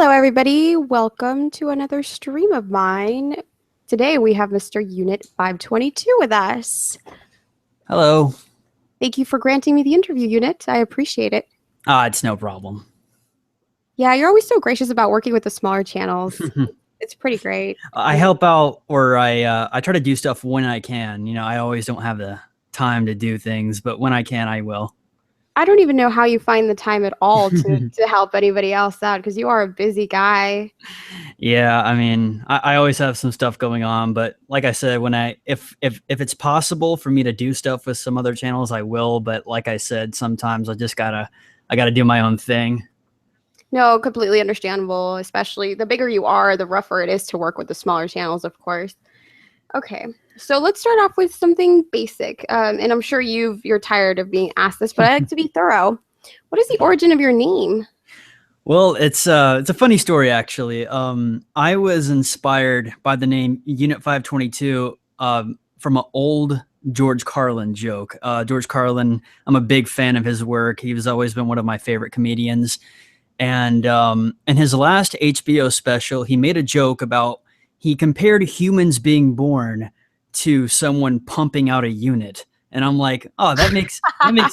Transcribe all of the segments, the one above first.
Hello, everybody. Welcome to another stream of mine. Today we have Mr. Unit 522 with us. Hello. Thank you for granting me the interview, Unit. I appreciate it. It's no problem. Yeah, you're always so gracious about working with the smaller channels. It's pretty great. I help out, or I try to do stuff when I can. I always don't have the time to do things, but when I can, I will. I don't even know how you find the time at all to help anybody else out because you are a busy guy. Yeah, I mean, I always have some stuff going on, but like I said, if it's possible for me to do stuff with some other channels, I will. But like I said, sometimes I gotta do my own thing. No, completely understandable, especially the bigger you are, the rougher it is to work with the smaller channels, of course. Okay, so let's start off with something basic. And I'm sure you're tired of being asked this, but I like to be thorough. What is the origin of your name? Well, it's a funny story actually. I was inspired by the name Unit 522 from an old George Carlin joke. George Carlin, I'm a big fan of his work. He has always been one of my favorite comedians. And in his last HBO special, he made a joke about he compared humans being born to someone pumping out a unit. And I'm like, oh, that makes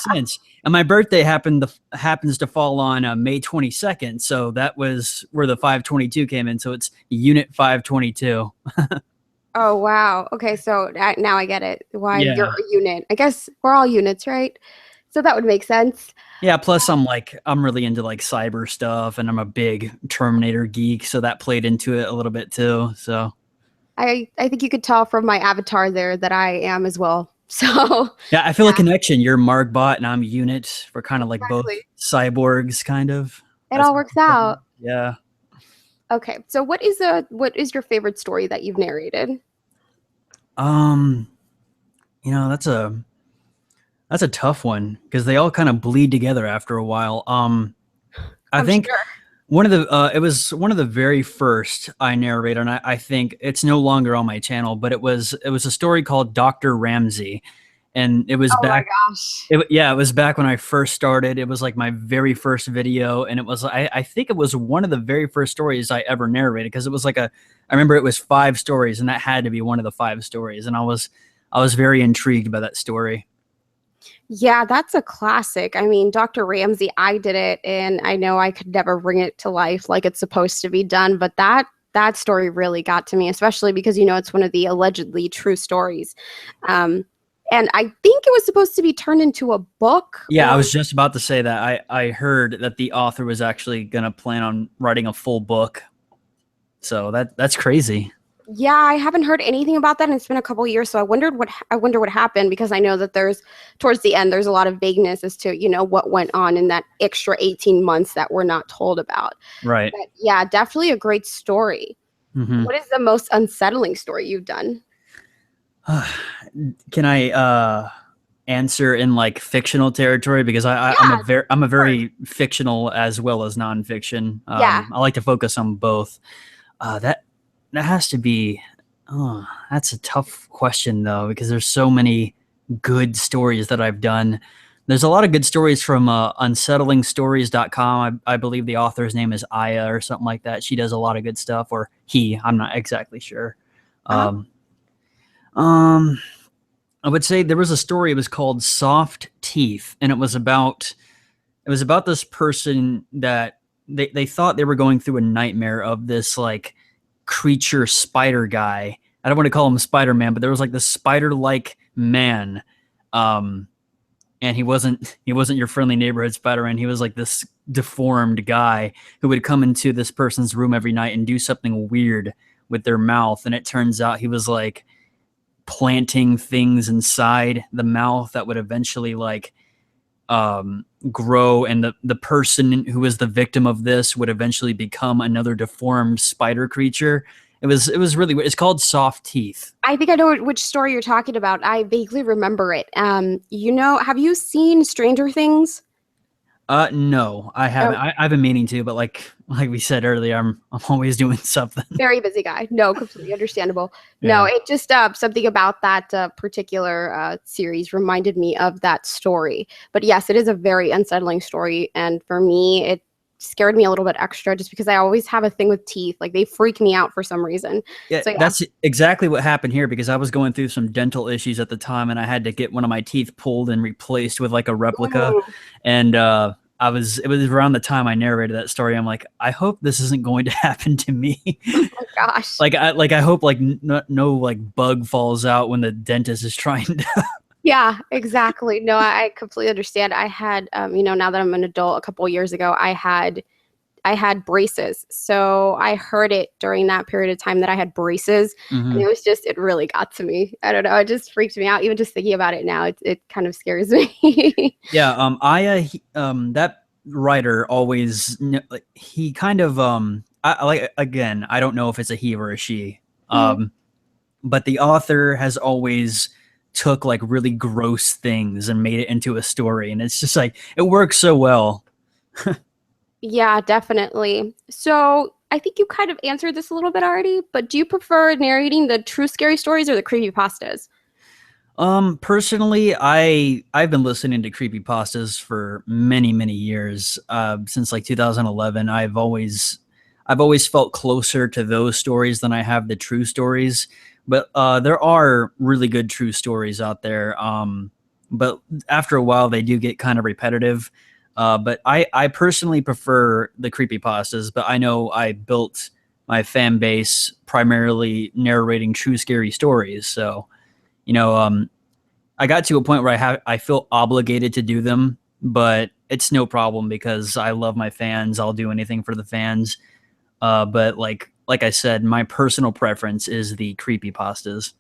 sense. And my birthday happens to fall on May 22nd, so that was where the 522 came in. So it's Unit 522. Oh, wow. Okay, so now I get it. Why you're Yeah. a unit. I guess we're all units, right? So that would make sense. Yeah, plus I'm really into like cyber stuff and I'm a big Terminator geek, so that played into it a little bit too. So I think you could tell from my avatar there that I am as well. So yeah, I feel a connection. You're Margbot and I'm Unit. We're kind of like both exactly. cyborgs, kind of. It That's all works out. yeah. Okay, so what is your favorite story that you've narrated? Um, that's a tough one because they all kind of bleed together after a while. I I'm think sure. it was one of the very first I narrated, and I think it's no longer on my channel, but it was a story called Dr. Ramsey, and it was Oh my back. gosh. It was back when I first started. It was like my very first video, and I think it was one of the very first stories I ever narrated because it was like I remember it was 5 stories, and that had to be one of the 5 stories, and I was very intrigued by that story. Yeah, that's a classic. I mean, Dr. Ramsey, I did it, and I know I could never bring it to life like it's supposed to be done, but that story really got to me, especially because it's one of the allegedly true stories. Um, and I think it was supposed to be turned into a book, Yeah, I or was just about to say that. I heard that the author was actually gonna plan on writing a full book. So that's crazy. yeah, I haven't heard anything about that, and it's been a couple years, so I wonder what happened because I know that there's towards the end there's a lot of vagueness as to what went on in that extra 18 months that we're not told about. Right. But yeah, definitely a great story. hmm What is the most unsettling story you've done? Can I answer in like fictional territory because Yeah, I'm a sure. very fictional as well as nonfiction. Yeah. I like to focus on both. That has to be. Oh, that's a tough question though because there's so many good stories that I've done. There's a lot of good stories from unsettlingstories.com. I believe the author's name is Aya or something like that. She does a lot of good stuff, or he. I'm not exactly sure. Uh-huh. Um, um, I would say there was a story. It was called Soft Teeth, and it was about this person that they thought they were going through a nightmare of this like creature spider guy. I don't want to call him Spider-Man, but there was like this spider-like man. Um, and he wasn't your friendly neighborhood Spider-Man. He was like this deformed guy who would come into this person's room every night and do something weird with their mouth. And it turns out he was like planting things inside the mouth that would eventually like grow, and the person who was the victim of this would eventually become another deformed spider creature. It was really weird. It's called Soft Teeth. I think I know which story you're talking about. I vaguely remember it. Have you seen Stranger Things? No, I haven't. I've been meaning to, but like we said earlier, I'm always doing something. Very busy guy. No, completely understandable. No, Yeah. it just something about that particular series reminded me of that story. But yes, it is a very unsettling story, and for me, it scared me a little bit extra just because I always have a thing with teeth. Like they freak me out for some reason. Yeah, So yeah. that's exactly what happened here because I was going through some dental issues at the time and I had to get one of my teeth pulled and replaced with like a replica. Ooh, And it was around the time I narrated that story. I'm like, I hope this isn't going to happen to me. oh gosh. I hope like no like bug falls out when the dentist is trying to. Yeah, exactly. No, I completely understand. I had, now that I'm an adult, a couple years ago, I had braces. So I heard it during that period of time that I had braces, and Mhm. it really got to me. I don't know. It just freaked me out. Even just thinking about it now, it kind of scares me. Yeah, that writer always like he kind of I like again, I don't know if it's a he or a she. Mhm. Um but the author has always took like really gross things and made it into a story and it's just like it works so well. Yeah, definitely. So I think you kind of answered this a little bit already, but do you prefer narrating the true scary stories or the creepypastas? Personally, I've been listening to creepypastas for many, many years. Since like 2011, I've always felt closer to those stories than I have the true stories. But there are really good true stories out there. But after a while, they do get kind of repetitive. But I personally prefer the creepypastas. But I know I built my fan base primarily narrating true scary stories. So you know, I got to a point where I feel obligated to do them, but it's no problem because I love my fans. I'll do anything for the fans. But like I said, my personal preference is the creepy pastas.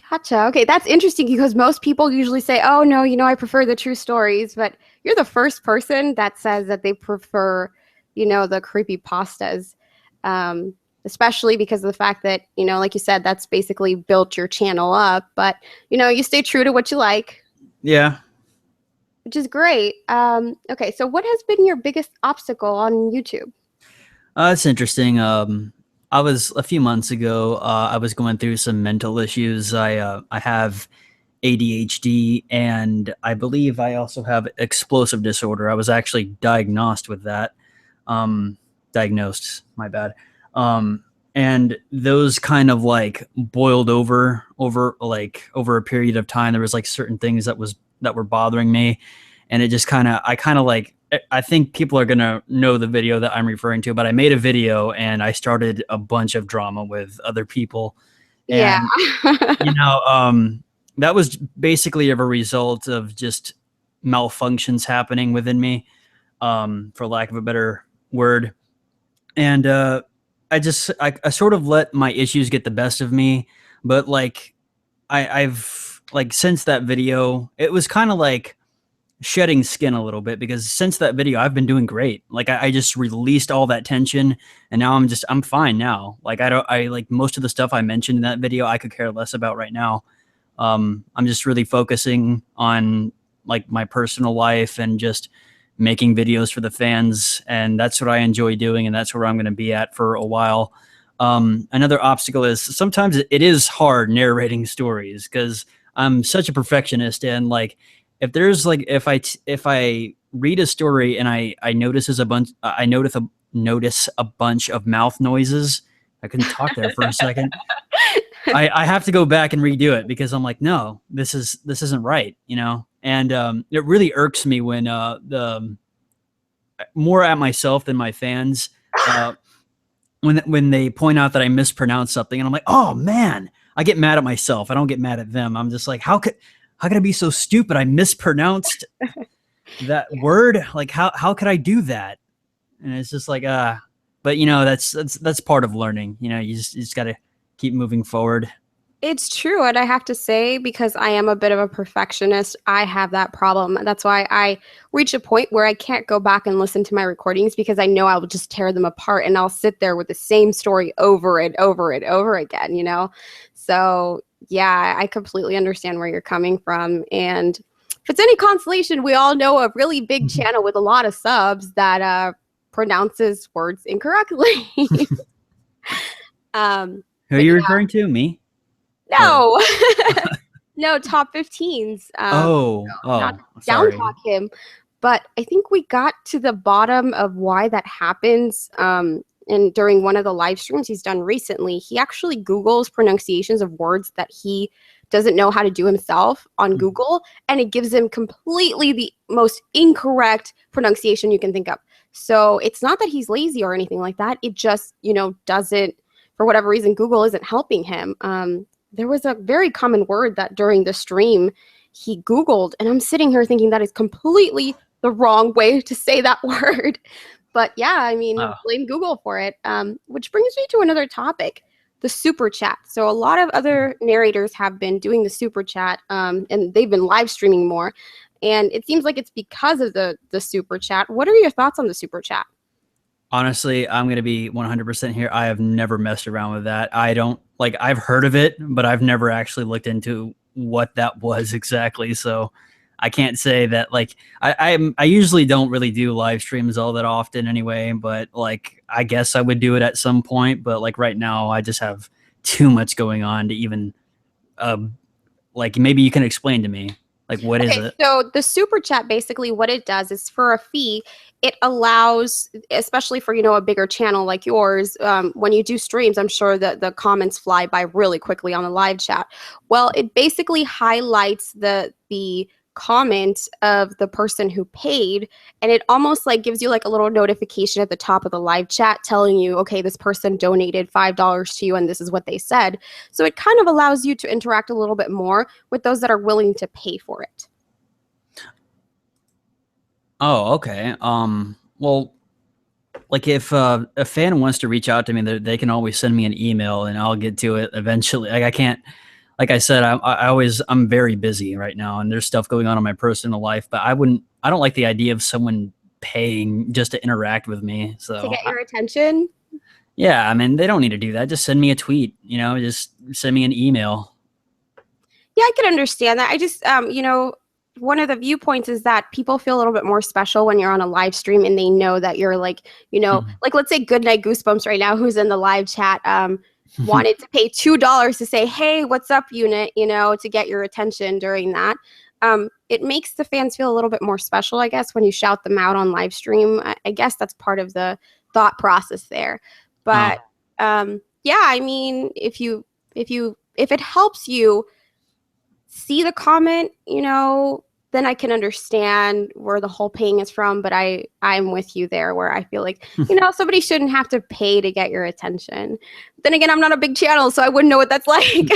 Gotcha. Okay, that's interesting because most people usually say, "Oh no, I prefer the true stories," but you're the first person that says that they prefer, the creepy pastas. Um, Especially because of the fact that, like you said, that's basically built your channel up, but you stay true to what you like, Yeah. which is great. Okay, so what has been your biggest obstacle on YouTube? It's interesting. I was a few months ago. I was going through some mental issues. I have ADHD, and I believe I also have explosive disorder. I was actually diagnosed with that. Um, Diagnosed. My bad. Um, and those kind of like boiled over a period of time. There was like certain things that were bothering me, and it just I kind of like I think people are gonna know the video that I'm referring to, but I made a video and I started a bunch of drama with other people, Yeah. and you know, that was basically a result of just malfunctions happening within me, for lack of a better word. And I sort of let my issues get the best of me, but like I've like since that video, it was kind of like shedding skin a little bit because since that video I've been doing great. Like I just released all that tension and now I'm fine now. Like I like most of the stuff I mentioned in that video I could care less about right now. I'm just really focusing on like my personal life and just making videos for the fans, and that's what I enjoy doing, and that's where I'm going to be at for a while. Another obstacle is sometimes it is hard narrating stories because I'm such a perfectionist, and like if I read a story and I notices a bunch I notice a bunch of mouth noises. I couldn't talk there for a second. I have to go back and redo it because I'm like, no, this isn't right, you know. And it really irks me when the more at myself than my fans when they point out that I mispronounce something, and I'm like, oh man, I get mad at myself. I don't get mad at them. I'm just like, how could I be so stupid? I mispronounced that word. Like how could I do that? And it's just like but you know that's part of learning. You know, you just got to keep moving forward. It's true. And I have to say, because I am a bit of a perfectionist, I have that problem. That's why I reach a point where I can't go back and listen to my recordings because I know I will just tear them apart and I'll sit there with the same story over and over and over again. So, yeah, I completely understand where you're coming from. And if it's any consolation, we all know a really big channel with a lot of subs that pronounces words incorrectly. Who are But you referring to? Me? Or no, no, top 15s. oh, Not oh, down sorry. talk him, But I think we got to the bottom of why that happens. And during one of the live streams he's done recently, he actually Googles pronunciations of words that he doesn't know how to do himself on Mhm. Google, and it gives him completely the most incorrect pronunciation you can think of. So it's not that he's lazy or anything like that. It just, doesn't, for whatever reason, Google isn't helping him. There was a very common word that during the stream he Googled, and I'm sitting here thinking that is completely the wrong way to say that word. But yeah, I mean, Wow. blame Google for it. Which brings me to another topic, the super chat. So a lot of other narrators have been doing the super chat, and they've been live streaming more. And it seems like it's because of the super chat. What are your thoughts on the super chat? Honestly, I'm going to be 100% here. I have never messed around with that. I don't like, I've heard of it, but I've never actually looked into what that was exactly. So I can't say that like I usually don't really do live streams all that often anyway, but like I guess I would do it at some point, but like right now I just have too much going on to even uh like maybe you can explain to me like what is Okay, it? so the super chat basically what it does is for a fee, it allows, especially for a bigger channel like yours, when you do streams, I'm sure that the comments fly by really quickly on the live chat. Well, it basically highlights the comment of the person who paid, and it almost like gives you like a little notification at the top of the live chat telling you, okay, this person donated $5 to you and this is what they said. So it kind of allows you to interact a little bit more with those that are willing to pay for it. Oh, okay. Well, like if a fan wants to reach out to me, they can always send me an email and I'll get to it eventually. Like I can't, like I said, I'm very busy right now and there's stuff going on in my personal life, but I don't like the idea of someone paying just to interact with me. To So get your attention. yeah, I mean, they don't need to do that. Just send me a tweet, just send me an email. Yeah, I can understand that. I just, one of the viewpoints is that people feel a little bit more special when you're on a live stream and they know that you're like, like let's say Goodnight Goosebumps right now, who's in the live chat, wanted to pay $2 to say, hey, what's up, unit, to get your attention during that. It makes the fans feel a little bit more special, I guess, when you shout them out on live stream. I guess that's part of the thought process there. Oh, But yeah, I mean, if it helps you see the comment, then I can understand where the whole paying is from. But I'm with you there, where I feel like, somebody shouldn't have to pay to get your attention. Then again, I'm not a big channel, so I wouldn't know what that's like.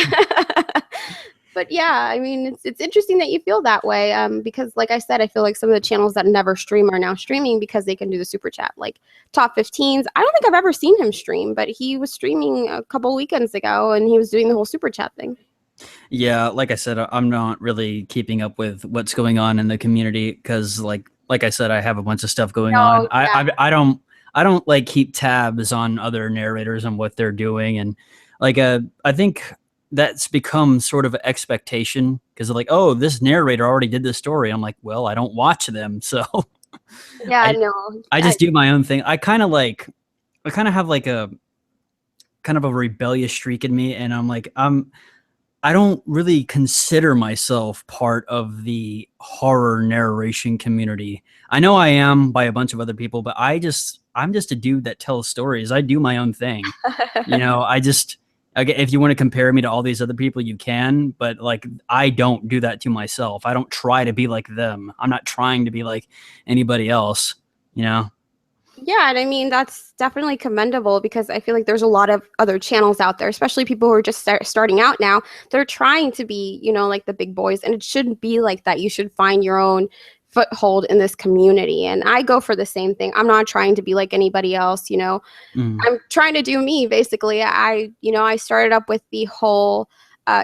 But yeah, I mean, it's interesting that you feel that way, because like I said, I feel like some of the channels that never stream are now streaming because they can do the super chat. Like Top 15s, I don't think I've ever seen him stream, but he was streaming a couple weekends ago and he was doing the whole super chat thing. yeah, like I said, I'm not really keeping up with what's going on in the community because, like I said, I have a bunch of stuff going on. No, yeah. I don't like keep tabs on other narrators and what they're doing, and like I think that's become sort of an expectation because like, oh, this narrator already did this story. I'm like, well, I don't watch them, so Yeah, I no. I just do my own thing. I kind of have like a kind of a rebellious streak in me, and I'm like, I don't really consider myself part of the horror narration community. I know I am by a bunch of other people, but I'm just a dude that tells stories. I do my own thing. I just again, if you want to compare me to all these other people, you can, but like I don't do that to myself. I don't try to be like them. I'm not trying to be like anybody else, you know? Yeah, and I mean that's definitely commendable because I feel like there's a lot of other channels out there, especially people who are just starting out now. They're trying to be, like the big boys, and it shouldn't be like that. You should find your own foothold in this community. And I go for the same thing. I'm not trying to be like anybody else. Mm, I'm trying to do me basically. I started up with the whole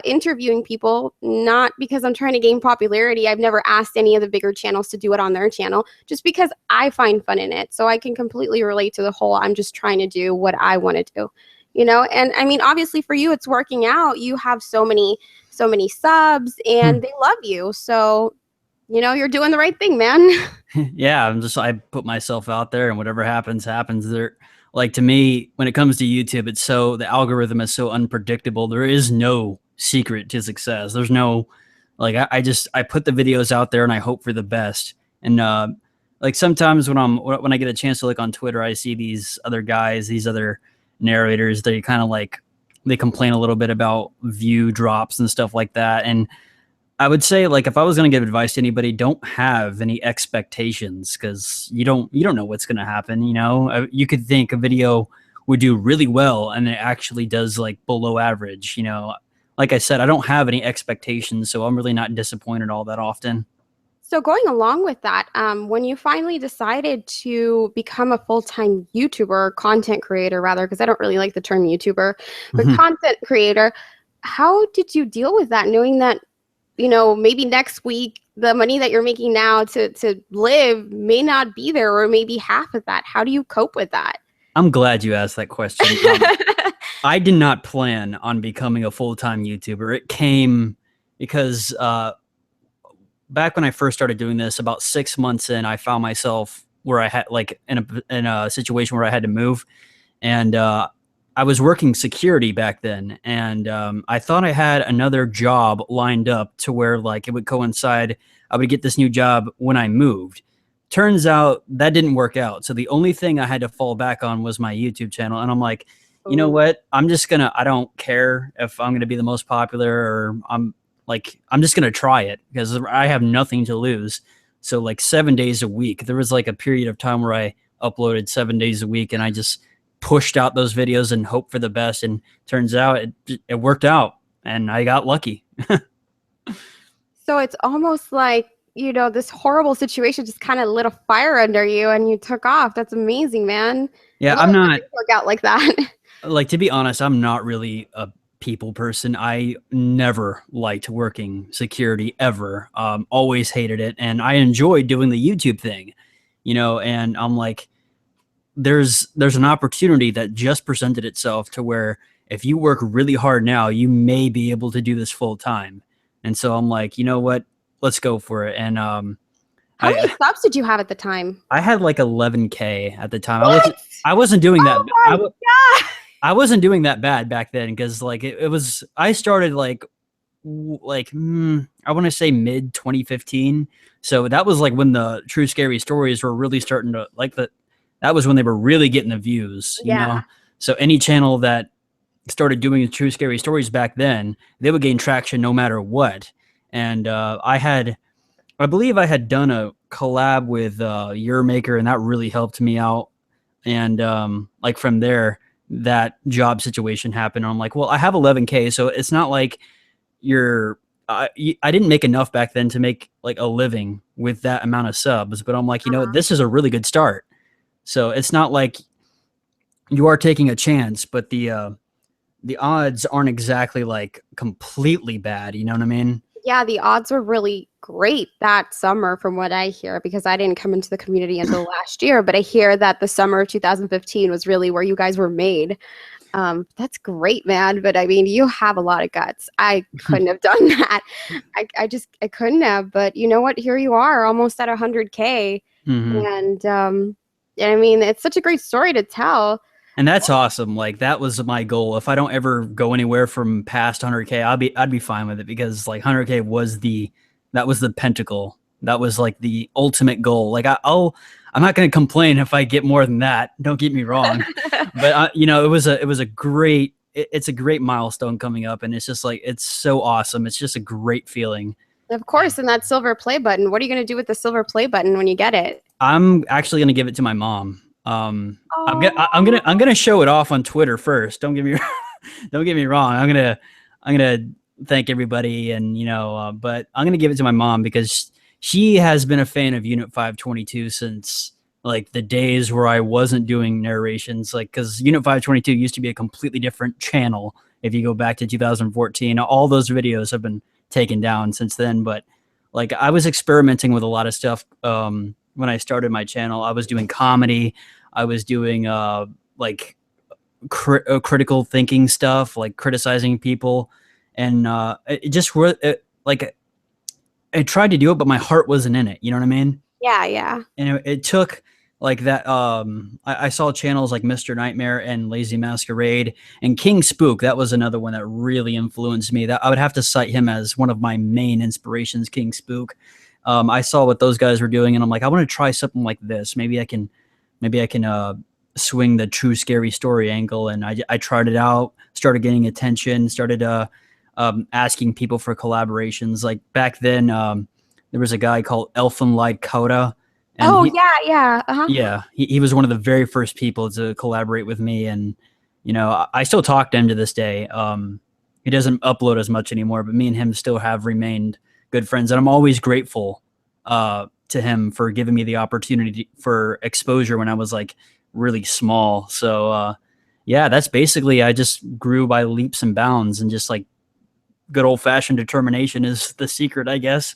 interviewing people, not because I'm trying to gain popularity. I've never asked any of the bigger channels to do it on their channel, just because I find fun in it. So I can completely relate to the whole, I'm just trying to do what I want to do. And I mean, obviously for you, it's working out. You have so many subs hmm. and they love you. So, you're doing the right thing, man. Yeah, I put myself out there and whatever happens, happens. There, like to me, when it comes to YouTube, the algorithm is so unpredictable. There is no secret to success. There's no, like, I put the videos out there and I hope for the best. And like sometimes when I get a chance to look on Twitter, I see these other guys, these other narrators. They kind of like they complain a little bit about view drops and stuff like that. And I would say like if I was going to give advice to anybody, don't have any expectations because you don't know what's going to happen. You know, you could think a video would do really well and it actually does like below average. You know, like I said, I don't have any expectations, so I'm really not disappointed all that often. So going along with that, when you finally decided to become a full-time YouTuber, content creator rather, because I don't really like the term YouTuber, but Mhm. content creator, how did you deal with that, knowing that, maybe next week the money that you're making now to live may not be there, or maybe half of that? How do you cope with that? I'm glad you asked that question. I did not plan on becoming a full time YouTuber. It came because back when I first started doing this, about 6 months in, I found myself where I had like in a situation where I had to move, and I was working security back then, and I thought I had another job lined up to where like it would coincide. I would get this new job when I moved. Turns out that didn't work out. So the only thing I had to fall back on was my YouTube channel, and I'm like, you know Ooh. what? I don't care if I'm gonna be the most popular or I'm just gonna try it because I have nothing to lose. So like 7 days a week, there was like a period of time where I uploaded 7 days a week, and I just pushed out those videos and hoped for the best. And turns out it worked out, and I got lucky. So it's almost like, this horrible situation just kind of lit a fire under you and you took off. That's amazing, man. I Yeah, love I'm it when not things work out like that. like to be honest, I'm not really a people person. I never liked working security ever. Always hated it, and I enjoyed doing the YouTube thing, you know. And I'm like, there's an opportunity that just presented itself to where if you work really hard now, you may be able to do this full time. And so I'm like, you know what? Let's go for it. And How many I subs did you have at the time? I had like 11K at the time. What? I wasn't doing that. Oh my God. I wasn't doing that bad back then because like it was. I started like I want to say mid 2015. So that was like when the true scary stories were really starting to like the. That was when they were really getting the views, you Yeah. know. So any channel that started doing true scary stories back then, they would gain traction no matter what. And I believe I had done a collab with Your Maker, and that really helped me out. And like from there, that job situation happened. I'm like, well, I have 11K, so it's not like you're. I didn't make enough back then to make like a living with that amount of subs, but I'm like, Uh-huh. this is a really good start. So it's not like you are taking a chance, but the odds aren't exactly like completely bad. You know what I mean? Yeah, the odds were really great that summer from what I hear, because I didn't come into the community until last year, but I hear that the summer of 2015 was really where you guys were made. That's great, man. But I mean, you have a lot of guts. I couldn't have done that. I couldn't have. But you know what? Here you are, almost at 100K. Hmm. And I mean, it's such a great story to tell. And that's awesome. Like that was my goal. If I don't ever go anywhere from past 100K, I'd be fine with it because like 100K was the pentacle. That was like the ultimate goal. Like I'm not going to complain if I get more than that. Don't get me wrong. But it was a great it's a great milestone coming up, and it's just like it's so awesome. It's just a great feeling. Of course, and that silver play button. What are you going to do with the silver play button when you get it? I'm actually going to give it to my mom. Oh, I'm gonna show it off on Twitter first. Don't get me don't get me wrong. I'm gonna thank everybody, and but I'm gonna give it to my mom because she has been a fan of Unit 522 since like the days where I wasn't doing narrations. Like because Unit 522 used to be a completely different channel. If you go back to 2014, all those videos have been taken down since then. But like I was experimenting with a lot of stuff. When I started my channel, I was doing comedy. I was doing like critical thinking stuff, like criticizing people, and it just like I tried to do it, but my heart wasn't in it. You know what I mean? yeah, yeah. And it took like that. I saw channels like Mr. Nightmare and Lazy Masquerade and King Spook. That was another one that really influenced me. That I would have to cite him as one of my main inspirations. King Spook. I saw what those guys were doing, and I'm like, I want to try something like this. Maybe I can swing the true scary story angle. And I tried it out, started getting attention, started asking people for collaborations. Like back then, there was a guy called Elfin Light Coda, and Oh yeah, yeah. Uh-huh. yeah, he was one of the very first people to collaborate with me. And I still talk to him to this day. He doesn't upload as much anymore, but me and him still have remained good friends, and I'm always grateful to him for giving me the opportunity for exposure when I was like really small. So yeah, that's basically, I just grew by leaps and bounds, and just like good old fashioned determination is the secret, I guess.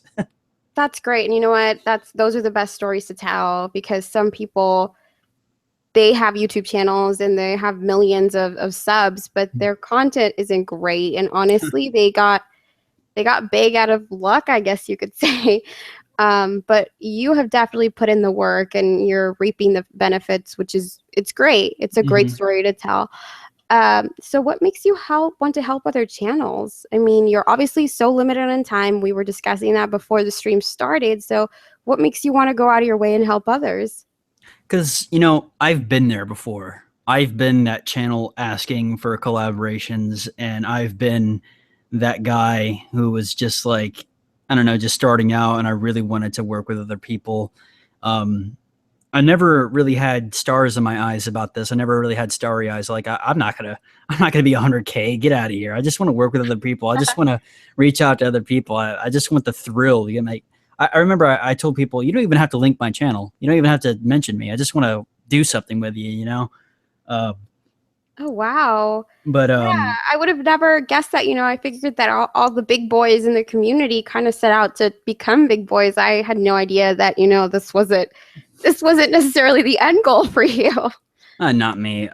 That's great. And you know what? Those are the best stories to tell, because some people, they have YouTube channels and they have millions of subs, but their content isn't great. And honestly, they got big out of luck, I guess you could say. But you have definitely put in the work and you're reaping the benefits, it's great. It's a great Mhm. story to tell. So what makes you want to help other channels? I mean, you're obviously so limited on time. We were discussing that before the stream started. So what makes you want to go out of your way and help others? Because, I've been there before. I've been that channel asking for collaborations, and I've been that guy who was just like, I don't know, just starting out, and I really wanted to work with other people. Um, I never really had stars in my eyes about this. I never really had starry eyes. Like I'm not gonna be 100K. Get out of here. I just want to work with other people. I just want to reach out to other people. I just want the thrill. I remember I told people, you don't even have to link my channel. You don't even have to mention me. I just want to do something with you. Uh, Oh, wow. but Yeah, I would have never guessed that. I figured that all the big boys in the community kind of set out to become big boys. I had no idea that, this wasn't necessarily the end goal for you. Not me.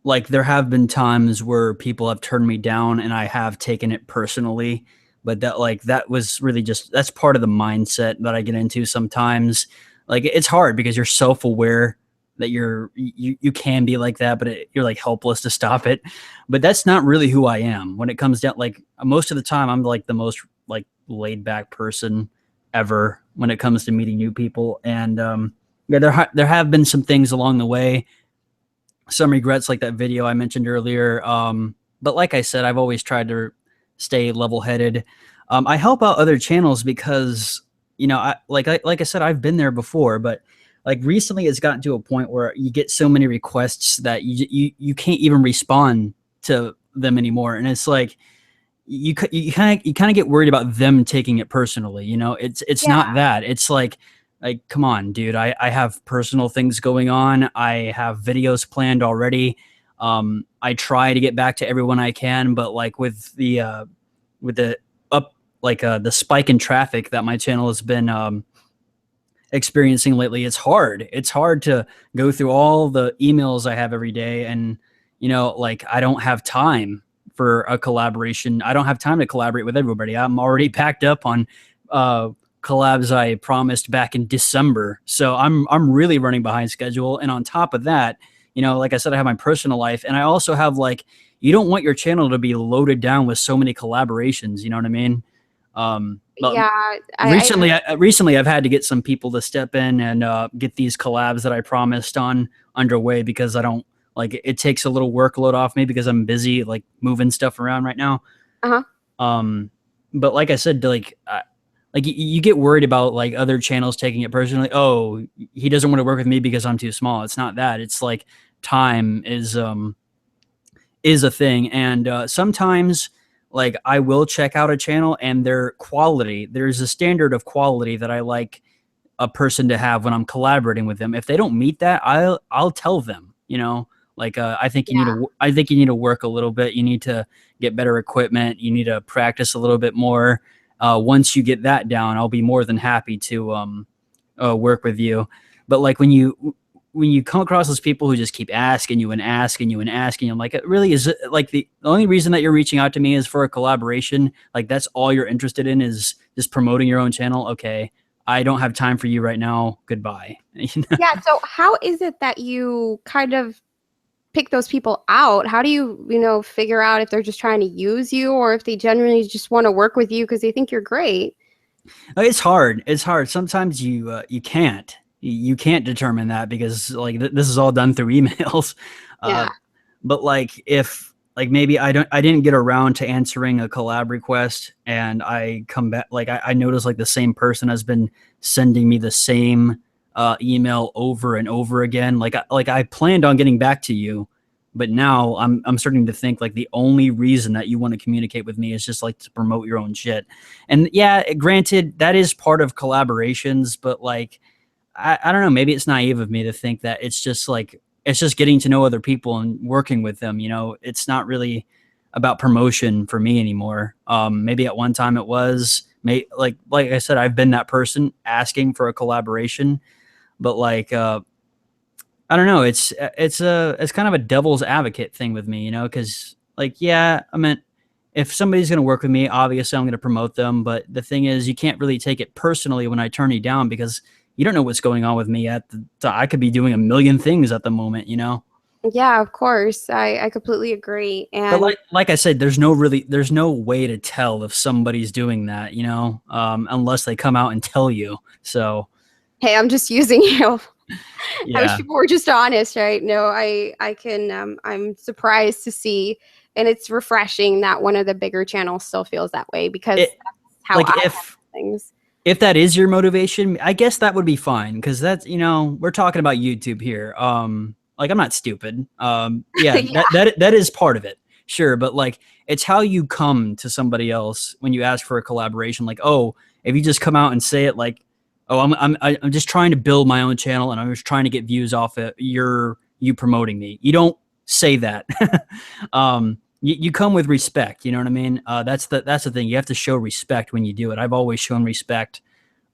Like there have been times where people have turned me down, and I have taken it personally, but that was really just, that's part of the mindset that I get into sometimes. Like it's hard because you're self-aware that you can be like that, but you're like helpless to stop it. But that's not really who I am when it comes down. Like most of the time, I'm like the most like laid back person ever when it comes to meeting new people. And yeah, there have been some things along the way, some regrets like that video I mentioned earlier. But like I said, I've always tried to stay level headed. I help out other channels because, like I said, I've been there before, but like recently it's gotten to a point where you get so many requests that you can't even respond to them anymore. And it's like, you kind of get worried about them taking it personally. It's Yeah. not that. It's like come on, dude. I have personal things going on. I have videos planned already. I try to get back to everyone I can, but like with the up the spike in traffic that my channel has been experiencing lately, it's hard to go through all the emails I have every day. And like I don't have time for a collaboration. I don't have time to collaborate with everybody. I'm already packed up on collabs I promised back in December, so I'm really running behind schedule. And on top of that, like I said, I have my personal life, and I also have like, you don't want your channel to be loaded down with so many collaborations, you know what I mean? But Yeah, I recently I've had to get some people to step in and get these collabs that I promised on underway, because I don't like, it takes a little workload off me because I'm busy like moving stuff around right now. uh-huh. Um, but like I said, like you get worried about like other channels taking it personally. Oh, he doesn't want to work with me because I'm too small. It's not that. It's like time is a thing. And sometimes like I will check out a channel and their quality, there's a standard of quality that I like a person to have when I'm collaborating with them. If they don't meet that, I'll tell them, like Yeah. I think you need to work a little bit. You need to get better equipment. You need to practice a little bit more. Once you get that down, I'll be more than happy to work with you. But like when you come across those people who just keep asking you and asking you and asking you, I'm like, it really is like the only reason that you're reaching out to me is for a collaboration. Like that's all you're interested in is just promoting your own channel. Okay, I don't have time for you right now. Goodbye. Yeah, so how is it that you kind of pick those people out? How do you, figure out if they're just trying to use you or if they genuinely just want to work with you because they think you're great? It's hard. It's hard. Sometimes you can't. You can't determine that because like this is all done through emails. Uh, Yeah. but like if like maybe I didn't get around to answering a collab request and I come back like I notice like the same person has been sending me the same email over and over again. Like I planned on getting back to you, but now I'm starting to think like the only reason that you want to communicate with me is just like to promote your own shit. And yeah, granted that is part of collaborations, but like I don't know, maybe it's naive of me to think that it's just like it's just getting to know other people and working with them, you know. It's not really about promotion for me anymore. Maybe at one time it was. Like I said, I've been that person asking for a collaboration, but like I don't know. It's kind of a devil's advocate thing with me, you know, because like yeah, I mean, if somebody's going to work with me, obviously I'm going to promote them. But the thing is, you can't really take it personally when I turn you down because you don't know what's going on with me I could be doing a million things at the moment, you know. Yeah, of course. I completely agree. But And like I said, there's no way to tell if somebody's doing that, you know, unless they come out and tell you. So hey, I'm just using you. I wish yeah, people were just honest, right? No, I can I'm surprised to see, and it's refreshing that one of the bigger channels still feels that way because it that's how like I have things. if that is your motivation, I guess that would be fine because that's you know we're talking about YouTube here. Like I'm not stupid. Yeah, Yeah. that is part of it, sure. But like it's how you come to somebody else when you ask for a collaboration. Like oh, if you just come out and say it like oh I'm just trying to build my own channel and I'm just trying to get views off it. You promoting me. You don't say that. You come with respect. You know what I mean? That's the thing. You have to show respect when you do it. I've always shown respect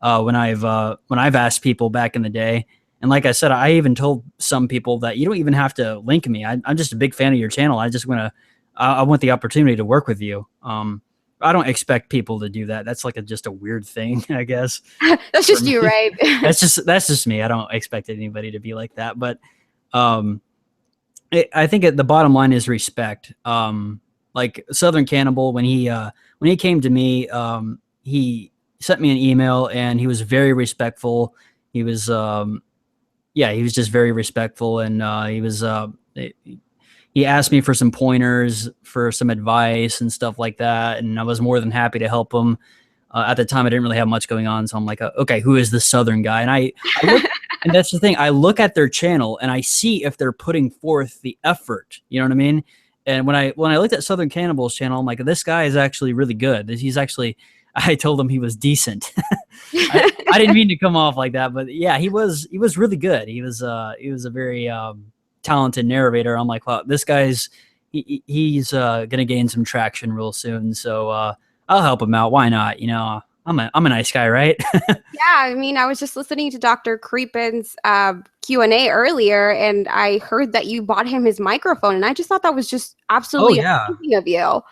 when I've asked people back in the day. And like I said, I even told some people that you don't even have to link me. I'm just a big fan of your channel. I just want to I want the opportunity to work with you. I don't expect people to do that. That's like just a weird thing, I guess. That's For just me, you, right? that's just me. I don't expect anybody to be like that. But um, I think the bottom line is respect. Like Southern Cannibal, when he came to me, he sent me an email and he was very respectful. He was yeah, he was just very respectful, and he asked me for some pointers, for some advice and stuff like that, and I was more than happy to help him. At the time, I didn't really have much going on, so I'm like, okay, who is this Southern guy? And I look, and that's the thing. I look at their channel and I see if they're putting forth the effort. You know what I mean? And when I looked at Southern Cannibal's channel, I'm like, this guy is actually really good. He's actually. I told him he was decent. I didn't mean to come off like that, but yeah, he was really good. He was a very talented narrator. I'm like, wow, this guy's he's gonna gain some traction real soon. So I'll help him out. Why not? You know, I'm a nice guy, right? Yeah, I mean, I was just listening to Dr. Creepin's Q&A earlier, and I heard that you bought him his microphone, and I just thought that was just Oh absolutely yeah, amazing of you.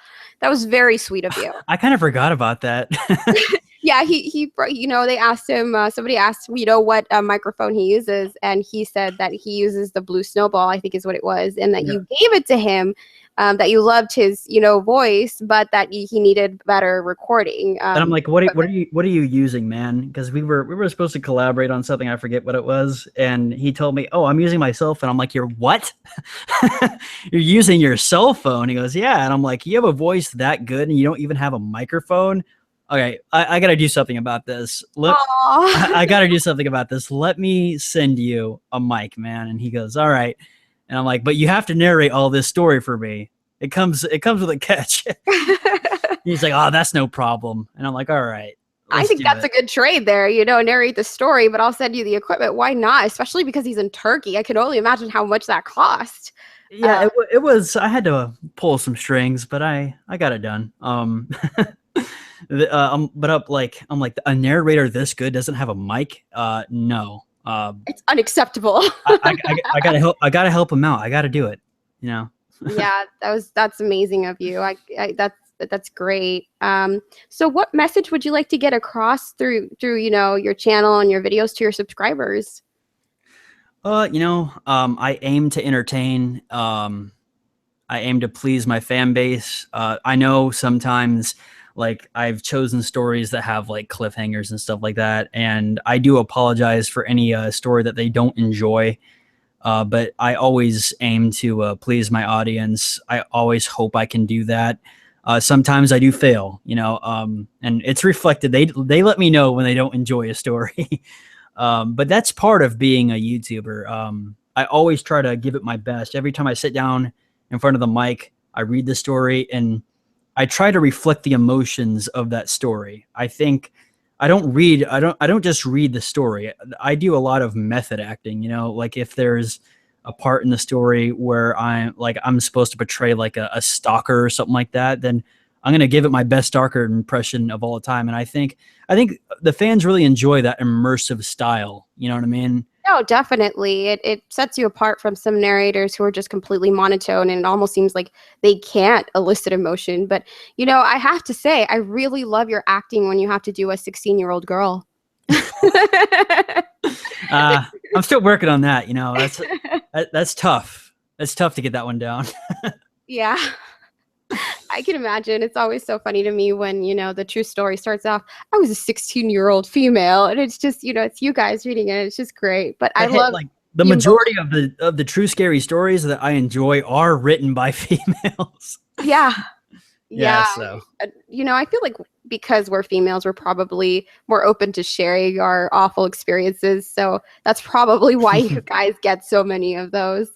That was very sweet of you. I kind of forgot about that. Yeah, you know, they asked him, somebody asked, you know, what microphone he uses, and he said that he uses the Blue Snowball, I think is what it was, and that Yeah. you gave it to him, that you loved his, you know, voice, but that he needed better recording And I'm like, equipment. what are you using, man? Because we were supposed to collaborate on something. I forget what it was, and he told me, "Oh, I'm using my cell phone." I'm like, "You're what? You're using your cell phone?" He goes, "Yeah," and I'm like, "You have a voice that good, and you don't even have a microphone." Okay, I got to do something about this. Look, Aw. I got to do something about this. Let me send you a mic, man. And he goes, "All right," and I'm like, "But you have to narrate all this story for me. It comes with a catch." He's like, "Oh, that's no problem." And I'm like, "All right, I let's think do that's it." a good trade there, you know, narrate the story, but I'll send you the equipment. Why not? Especially because he's in Turkey. I can only imagine how much that cost. Yeah, it was. I had to pull some strings, but I got it done. But up like I'm like a narrator this good doesn't have a mic. No. It's unacceptable. I gotta help. I gotta help him out. I gotta do it. You know. Yeah, that's amazing of you. That's great. So what message would you like to get across through you know your channel and your videos to your subscribers? You know, I aim to entertain. I aim to please my fan base. I know sometimes Like I've chosen stories that have like cliffhangers and stuff like that, and I do apologize for any story that they don't enjoy. But I always aim to please my audience. I always hope I can do that. Sometimes I do fail, and it's reflected. They let me know when they don't enjoy a story. But that's part of being a YouTuber. I always try to give it my best. Every time I sit down in front of the mic, I read the story and I try to reflect the emotions of that story. I think I don't just read the story. I do a lot of method acting, like if there's a part in the story where I'm supposed to portray like a stalker or something like that, then I'm going to give it my best stalker impression of all the time. And I think the fans really enjoy that immersive style. You know what I mean? No, definitely. It sets you apart from some narrators who are just completely monotone, and it almost seems like they can't elicit emotion. But, I have to say, I really love your acting when you have to do a 16-year-old girl. I'm still working on that. That's tough. That's tough to get that one down. Yeah. I can imagine. It's always so funny to me when, the true story starts off, I was a 16-year-old female, and it's just, it's you guys reading it. It's just great. But I love Like the the majority of the true scary stories that I enjoy are written by females. Yeah. Yeah, Yeah. so I feel like because we're females, we're probably more open to sharing our awful experiences. So that's probably why you guys get so many of those.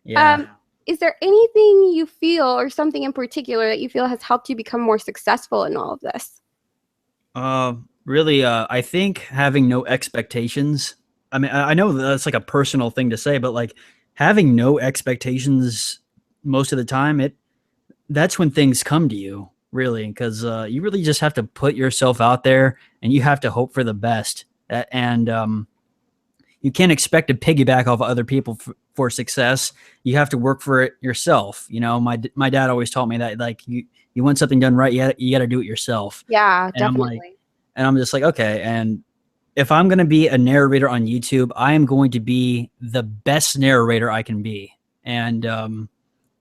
yeah. Is there anything you feel or something in particular that you feel has helped you become more successful in all of this? Really, I think having no expectations. I mean, I know that's like a personal thing to say, but like having no expectations most of the time, that's when things come to you, really, because you really just have to put yourself out there and you have to hope for the best. And you can't expect to piggyback off of other people for success. You have to work for it yourself. My dad always taught me that, like, you want something done right, you got to do it yourself. Yeah, And I'm like, definitely. and I'm just like, okay. And if I'm going to be a narrator on YouTube, I am going to be the best narrator I can be. And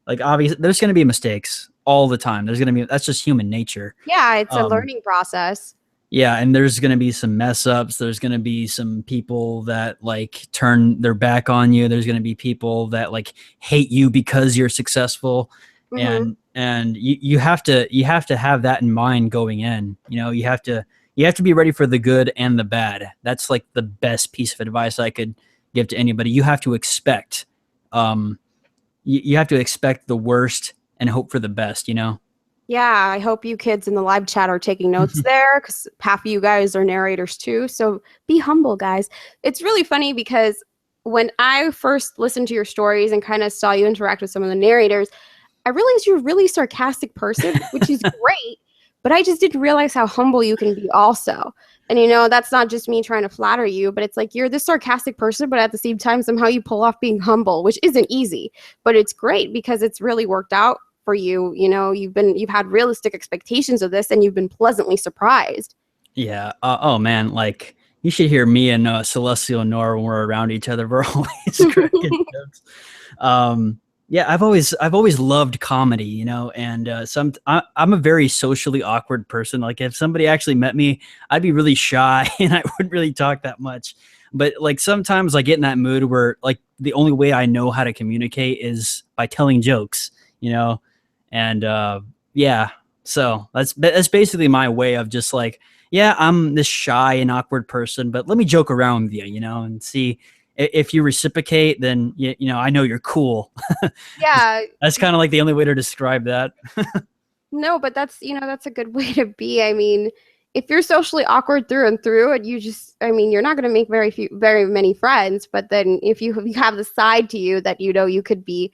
like, obviously, there's going to be mistakes all the time. That's just human nature. Yeah, it's a Um, learning process. yeah, and there's going to be some mess ups. There's going to be some people that like turn their back on you. There's going to be people that like hate you because you're successful. Hmm. And you have to have that in mind going in. You have to be ready for the good and the bad. That's like the best piece of advice I could give to anybody. You have to expect um you have to expect the worst and hope for the best. Yeah, I hope you kids in the live chat are taking notes there because half of you guys are narrators too. So be humble, guys. It's really funny because when I first listened to your stories and kind of saw you interact with some of the narrators, I realized you're a really sarcastic person, which is great, but I just didn't realize how humble you can be also. And that's not just me trying to flatter you, but it's like you're this sarcastic person, but at the same time, somehow you pull off being humble, which isn't easy, but it's great because it's really worked out for you. You've had realistic expectations of this and you've been pleasantly surprised. Yeah. Oh man, like you should hear me and Celestial Nora when we're around each other. We're always cracking jokes. Um, yeah, I've always loved comedy, and I'm a very socially awkward person. Like if somebody actually met me, I'd be really shy and I wouldn't really talk that much. But like sometimes I get in that mood where like the only way I know how to communicate is by telling jokes, you know, and yeah. So that's basically my way of just like, yeah, I'm this shy and awkward person, but let me joke around with you, and see if you reciprocate, then I know you're cool. Yeah. That's kind of like the only way to describe that. No, but that's a good way to be. I mean, if you're socially awkward through and through, and you're not going to make very many friends. But then if you have the side to you that you could be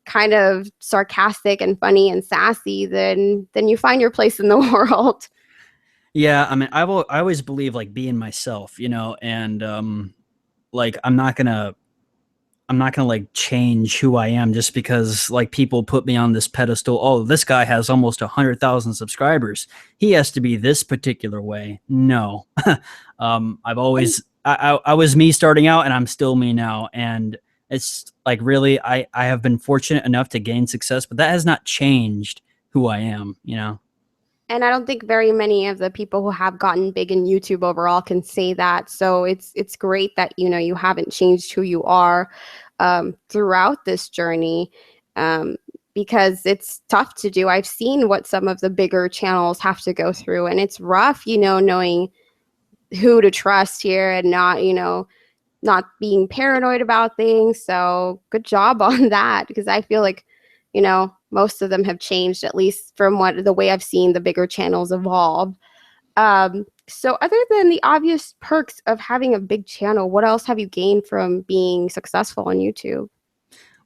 kind of sarcastic and funny and sassy, then you find your place in the world. Yeah, I mean, I always believe like being myself, and like I'm not gonna like change who I am just because like people put me on this pedestal. Oh, this guy has almost 100,000 subscribers. He has to be this particular way. No, I was me starting out, and I'm still me now. And it's like really, I have been fortunate enough to gain success, but that has not changed who I am. And I don't think very many of the people who have gotten big in YouTube overall can say that. So it's great that you haven't changed who you are throughout this journey, um, because it's tough to do. I've seen what some of the bigger channels have to go through, and it's rough, knowing who to trust here and not being paranoid about things. So good job on that, because I feel like, most of them have changed, at least from what the way I've seen the bigger channels evolve. So other than the obvious perks of having a big channel, what else have you gained from being successful on YouTube?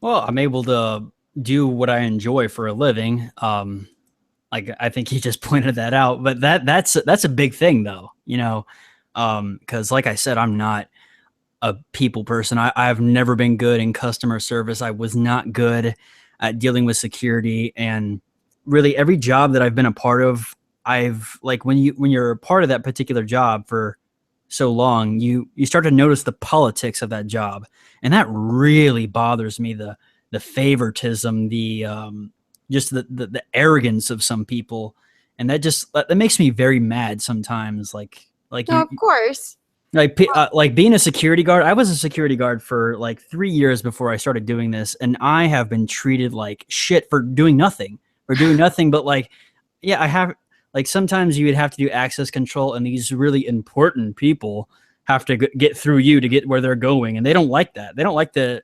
Well, I'm able to do what I enjoy for a living. Like I think he just pointed that out, but that's a big thing though, because like I said, I'm not a people person. I've never been good in customer service. I was not good at dealing with security, and really every job that I've been a part of, I've like when you're a part of that particular job for so long, you start to notice the politics of that job, and that really bothers me. The favoritism, the just the arrogance of some people, and that makes me very mad sometimes. Like No, you of course. like being a security guard. I was a security guard for like 3 years before I started doing this, and I have been treated like shit for doing nothing, but like, yeah, I have, like, sometimes you would have to do access control, and these really important people have to get through you to get where they're going, and they don't like that. They don't like the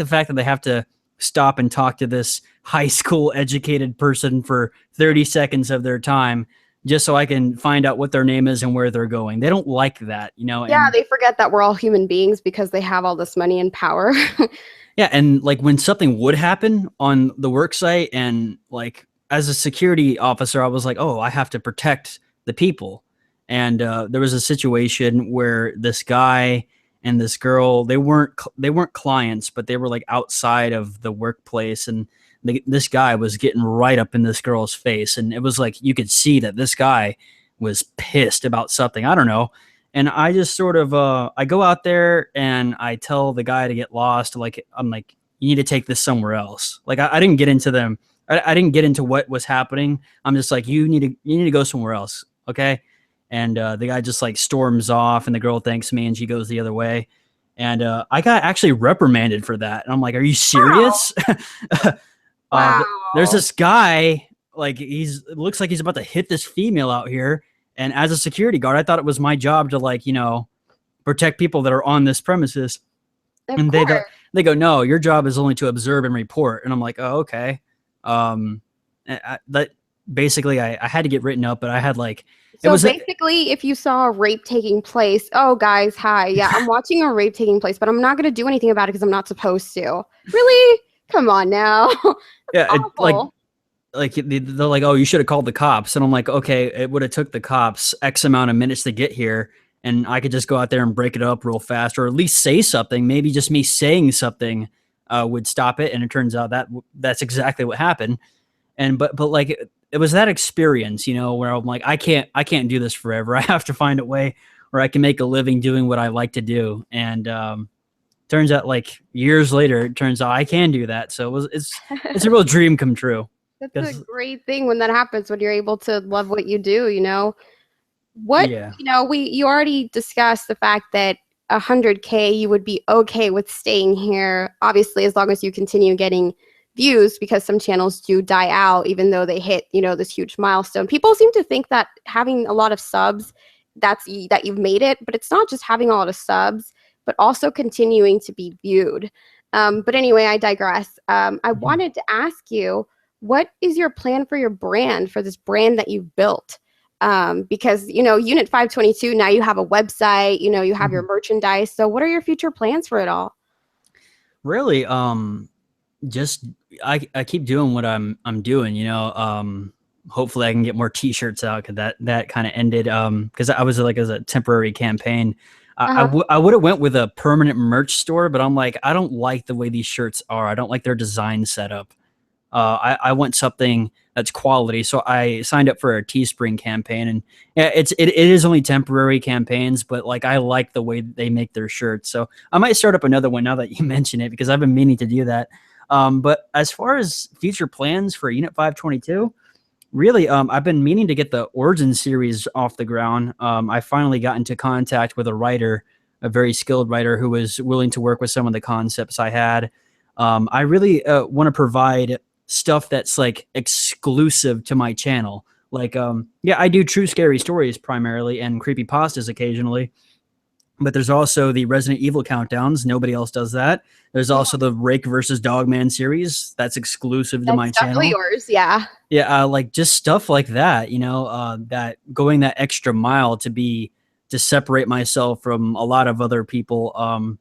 fact that they have to stop and talk to this high school educated person for 30 seconds of their time just so I can find out what their name is and where they're going. They don't like that, Yeah, and they forget that we're all human beings because they have all this money and power. yeah, and like when something would happen on the work site, and like as a security officer, I was like, oh, I have to protect the people. And there was a situation where this guy and this girl, they weren't clients, but they were like outside of the workplace, and this guy was getting right up in this girl's face, and it was like you could see that this guy was pissed about something. I don't know. And I just sort of I go out there and I tell the guy to get lost. Like I'm like, you need to take this somewhere else. Like I didn't get into them. I didn't get into what was happening. I'm just like, you need to go somewhere else, okay? And the guy just like storms off, and the girl thanks me, and she goes the other way. And I got actually reprimanded for that. And I'm like, are you Wow. serious? There's Wow. this guy, like it looks like he's about to hit this female out here. And as a security guard, I thought it was my job to, like, protect people that are on this premises. Of And course. they go, no, your job is only to observe and report. And I'm like, oh, okay. That basically I had to get written up, but I had like, it So was, basically, if you saw a rape taking place, oh, guys, hi. Yeah, I'm watching a rape taking place, but I'm not going to do anything about it because I'm not supposed to. Really? Come on now. That's yeah, awful. like they're like, oh, you should have called the cops. And I'm like, okay, it would have took the cops X amount of minutes to get here, and I could just go out there and break it up real fast, or at least say something. Maybe just me saying something would stop it. And it turns out that that's exactly what happened. And but like it was that experience, where I'm like, I can't do this forever. I have to find a way where I can make a living doing what I like to do. And turns out, like, years later, it turns out I can do that. So it's a real dream come true. That's a Because great thing when that happens, when you're able to love what you do. What, yeah. you already discussed the fact that 100K, you would be okay with staying here, obviously, as long as you continue getting views, because some channels do die out even though they hit, this huge milestone. People seem to think that having a lot of subs, that you've made it, but it's not just having a lot of subs, but also continuing to be viewed. But anyway, I digress. I Mhm. wanted to ask you, what is your plan for your brand, for this brand that you've built? Because Unit 522, now you have a website, you have your Mhm. merchandise. So what are your future plans for it all? Really, just I keep doing what I'm doing, hopefully I can get more t-shirts out, because that kind of ended, because I was like, as a temporary campaign. Uh-huh. I would have went with a permanent merch store, but I'm like, I don't like the way these shirts are. I don't like their design setup. I want something that's quality. So I signed up for a Teespring campaign, and yeah, it is only temporary campaigns, but like I like the way they make their shirts. So I might start up another one now that you mention it, because I've been meaning to do that. But as far as future plans for Unit 522, Really, I've been meaning to get the Origin series off the ground. I finally got into contact with a writer, a very skilled writer who was willing to work with some of the concepts I had. I really want to provide stuff that's like exclusive to my channel. Like, yeah, I do true scary stories primarily and creepy pastas occasionally, but there's also the Resident Evil countdowns. Nobody else does that. There's Yeah, also the Rake versus Dogman series that's exclusive to my that's definitely channel. yours. Yeah. Yeah, like just stuff like that, that going that extra mile to separate myself from a lot of other people.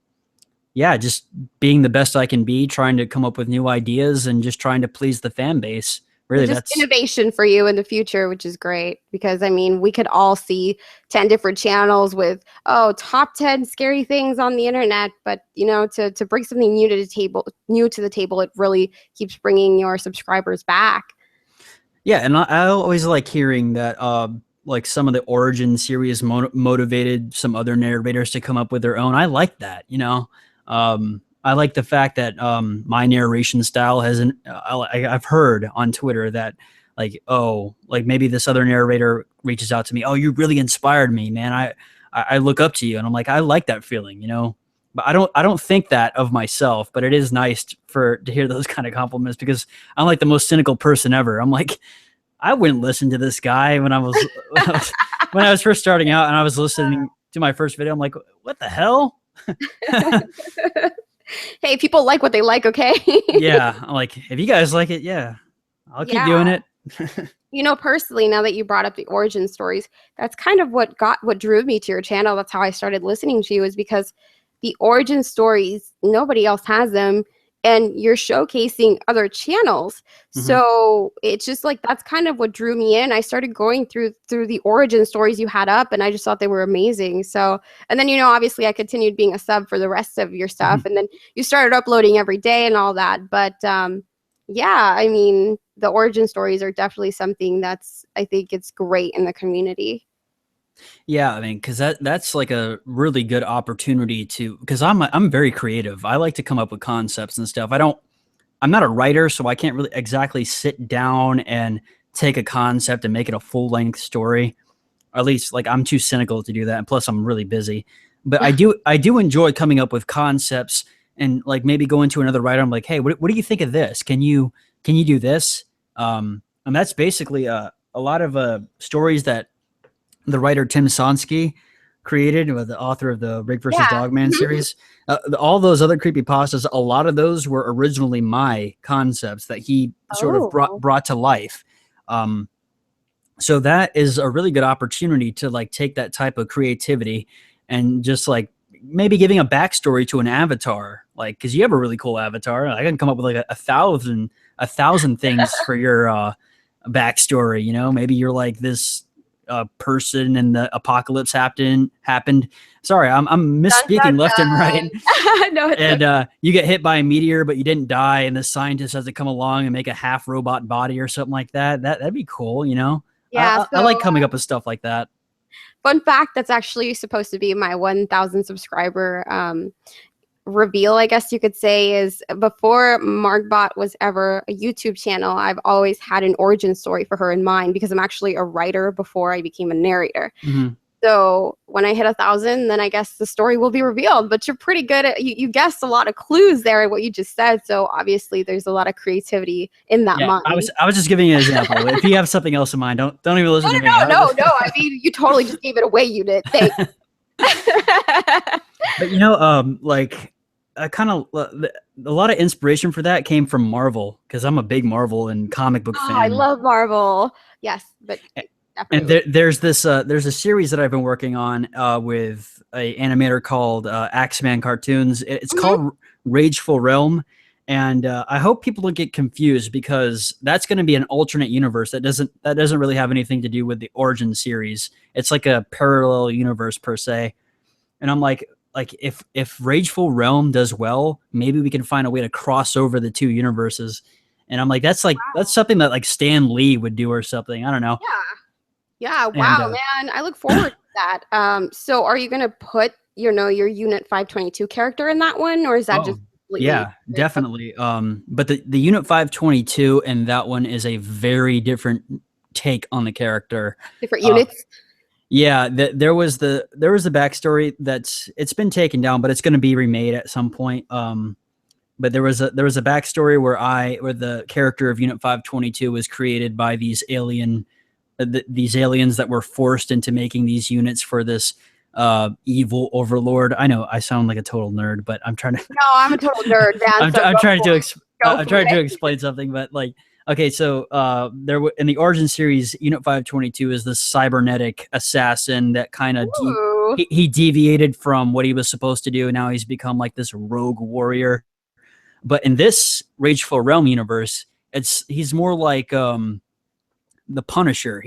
Yeah, just being the best I can be, trying to come up with new ideas and just trying to please the fan base. So Really, just that's innovation for you in the future, which is great because I mean, we could all see 10 different channels with, oh, top 10 scary things on the internet, but to bring something new to the table, it really keeps bringing your subscribers back. yeah, and I always like hearing that. Like some of the Origin series motivated some other narrators to come up with their own. I like that, I like the fact that my narration style hasn't. I've heard on Twitter that like, oh, like maybe this other narrator reaches out to me. Oh, you really inspired me, man. I look up to you, and I'm like, I like that feeling. But I don't think that of myself. But it is nice to hear those kind of compliments because I'm like the most cynical person ever. I'm like, I wouldn't listen to this guy when I was when I was first starting out, and I was listening to my first video. I'm like, what the hell? Hey, people like what they like, okay? Yeah, I'm like, if you guys like it, yeah, I'll keep Yeah. doing it. Personally, now that you brought up the origin stories, that's kind of what drew me to your channel. That's how I started listening to you, is because the origin stories, nobody else has them, and you're showcasing other channels. Mhm. So it's just like that's kind of what drew me in. I started going through the origin stories you had up, and I just thought they were amazing. So, and then obviously I continued being a sub for the rest of your stuff, Mhm. and then you started uploading every day and all that. But yeah, I mean, the origin stories are definitely something that's, I think it's great in the community. Yeah, I mean, because that's like a really good opportunity to because I'm very creative. I like to come up with concepts and stuff. I'm not a writer, so I can't really exactly sit down and take a concept and make it a full length story. Or at least like I'm too cynical to do that, and plus I'm really busy. But I do enjoy coming up with concepts and like maybe going to another writer. I'm like, hey, what do you think of this? Can you do this? And that's basically a lot of stories that the writer Tim Sonsky created, with the author of the Rick versus Yeah. Dogman Mhm. series. All those other creepy pastas, a lot of those were originally my concepts that he sort of brought Oh. brought to life. Um, so that is a really good opportunity to like take that type of creativity and just like maybe giving a backstory to an avatar, like because you have a really cool avatar. I can come up with like a thousand things for your backstory. Maybe you're like this person and the apocalypse happened. Sorry, I'm Dun, dun, misspeaking left and right. dun. No, it's okay. And you get hit by a meteor, but you didn't die, and the scientist has to come along and make a half robot body or something like that. That'd be cool. I, Yeah, I like so coming up with stuff like that. fun fact, that's actually supposed to be my 1,000 subscriber reveal, I guess you could say, is before Margbot was ever a YouTube channel, I've always had an origin story for her in mind because I'm actually a writer before I became a narrator. Hmm. So when I hit 1,000, then I guess the story will be revealed. But you're pretty good at you guessed a lot of clues there in what you just said. So obviously there's a lot of creativity in that Yeah, I mind. was I was just giving you an example. If you have something else in mind, don't even No, listen to me. no, no, no, no. I mean, you totally just gave it away. You did. Thanks. Oh, But like I kind of a lot of inspiration for that came from Marvel because I'm a big Marvel and comic book I fan. love Marvel. Yes, but And definitely. there's a series that I've been working on with a animator called Axeman Cartoons. It's Mhm. called Rageful Realm, and I hope people don't get confused because that's going to be an alternate universe that doesn't really have anything to do with the Origin series. It's like a parallel universe per se. And I'm like if Rageful Realm does well, maybe we can find a way to cross over the two universes. And I'm like that's something that like Stan Lee would do or something. I don't know. Yeah. Yeah. And Wow, man. I look forward to that. So are you gonna put, your Unit 522 character in that one, or is that oh just completely yeah, definitely. But the Unit 522 and that one is a very different take on the character. Different Uh, units. yeah, there was the backstory it's been taken down, but it's going to be remade at some point. But there was a backstory where the character of Unit 522 was created by these aliens that were forced into making these units for this evil overlord. I know I sound like a total nerd, but I'm trying to No, I'm a total nerd, man. So I'm trying to go I'm for trying to it. explain something, but like, okay, so in the origin series, Unit 522 is this cybernetic assassin that kind of Ooh. he deviated from what he was supposed to do. Now he's become like this rogue warrior. But in this Rageful Realm universe, he's more like the Punisher.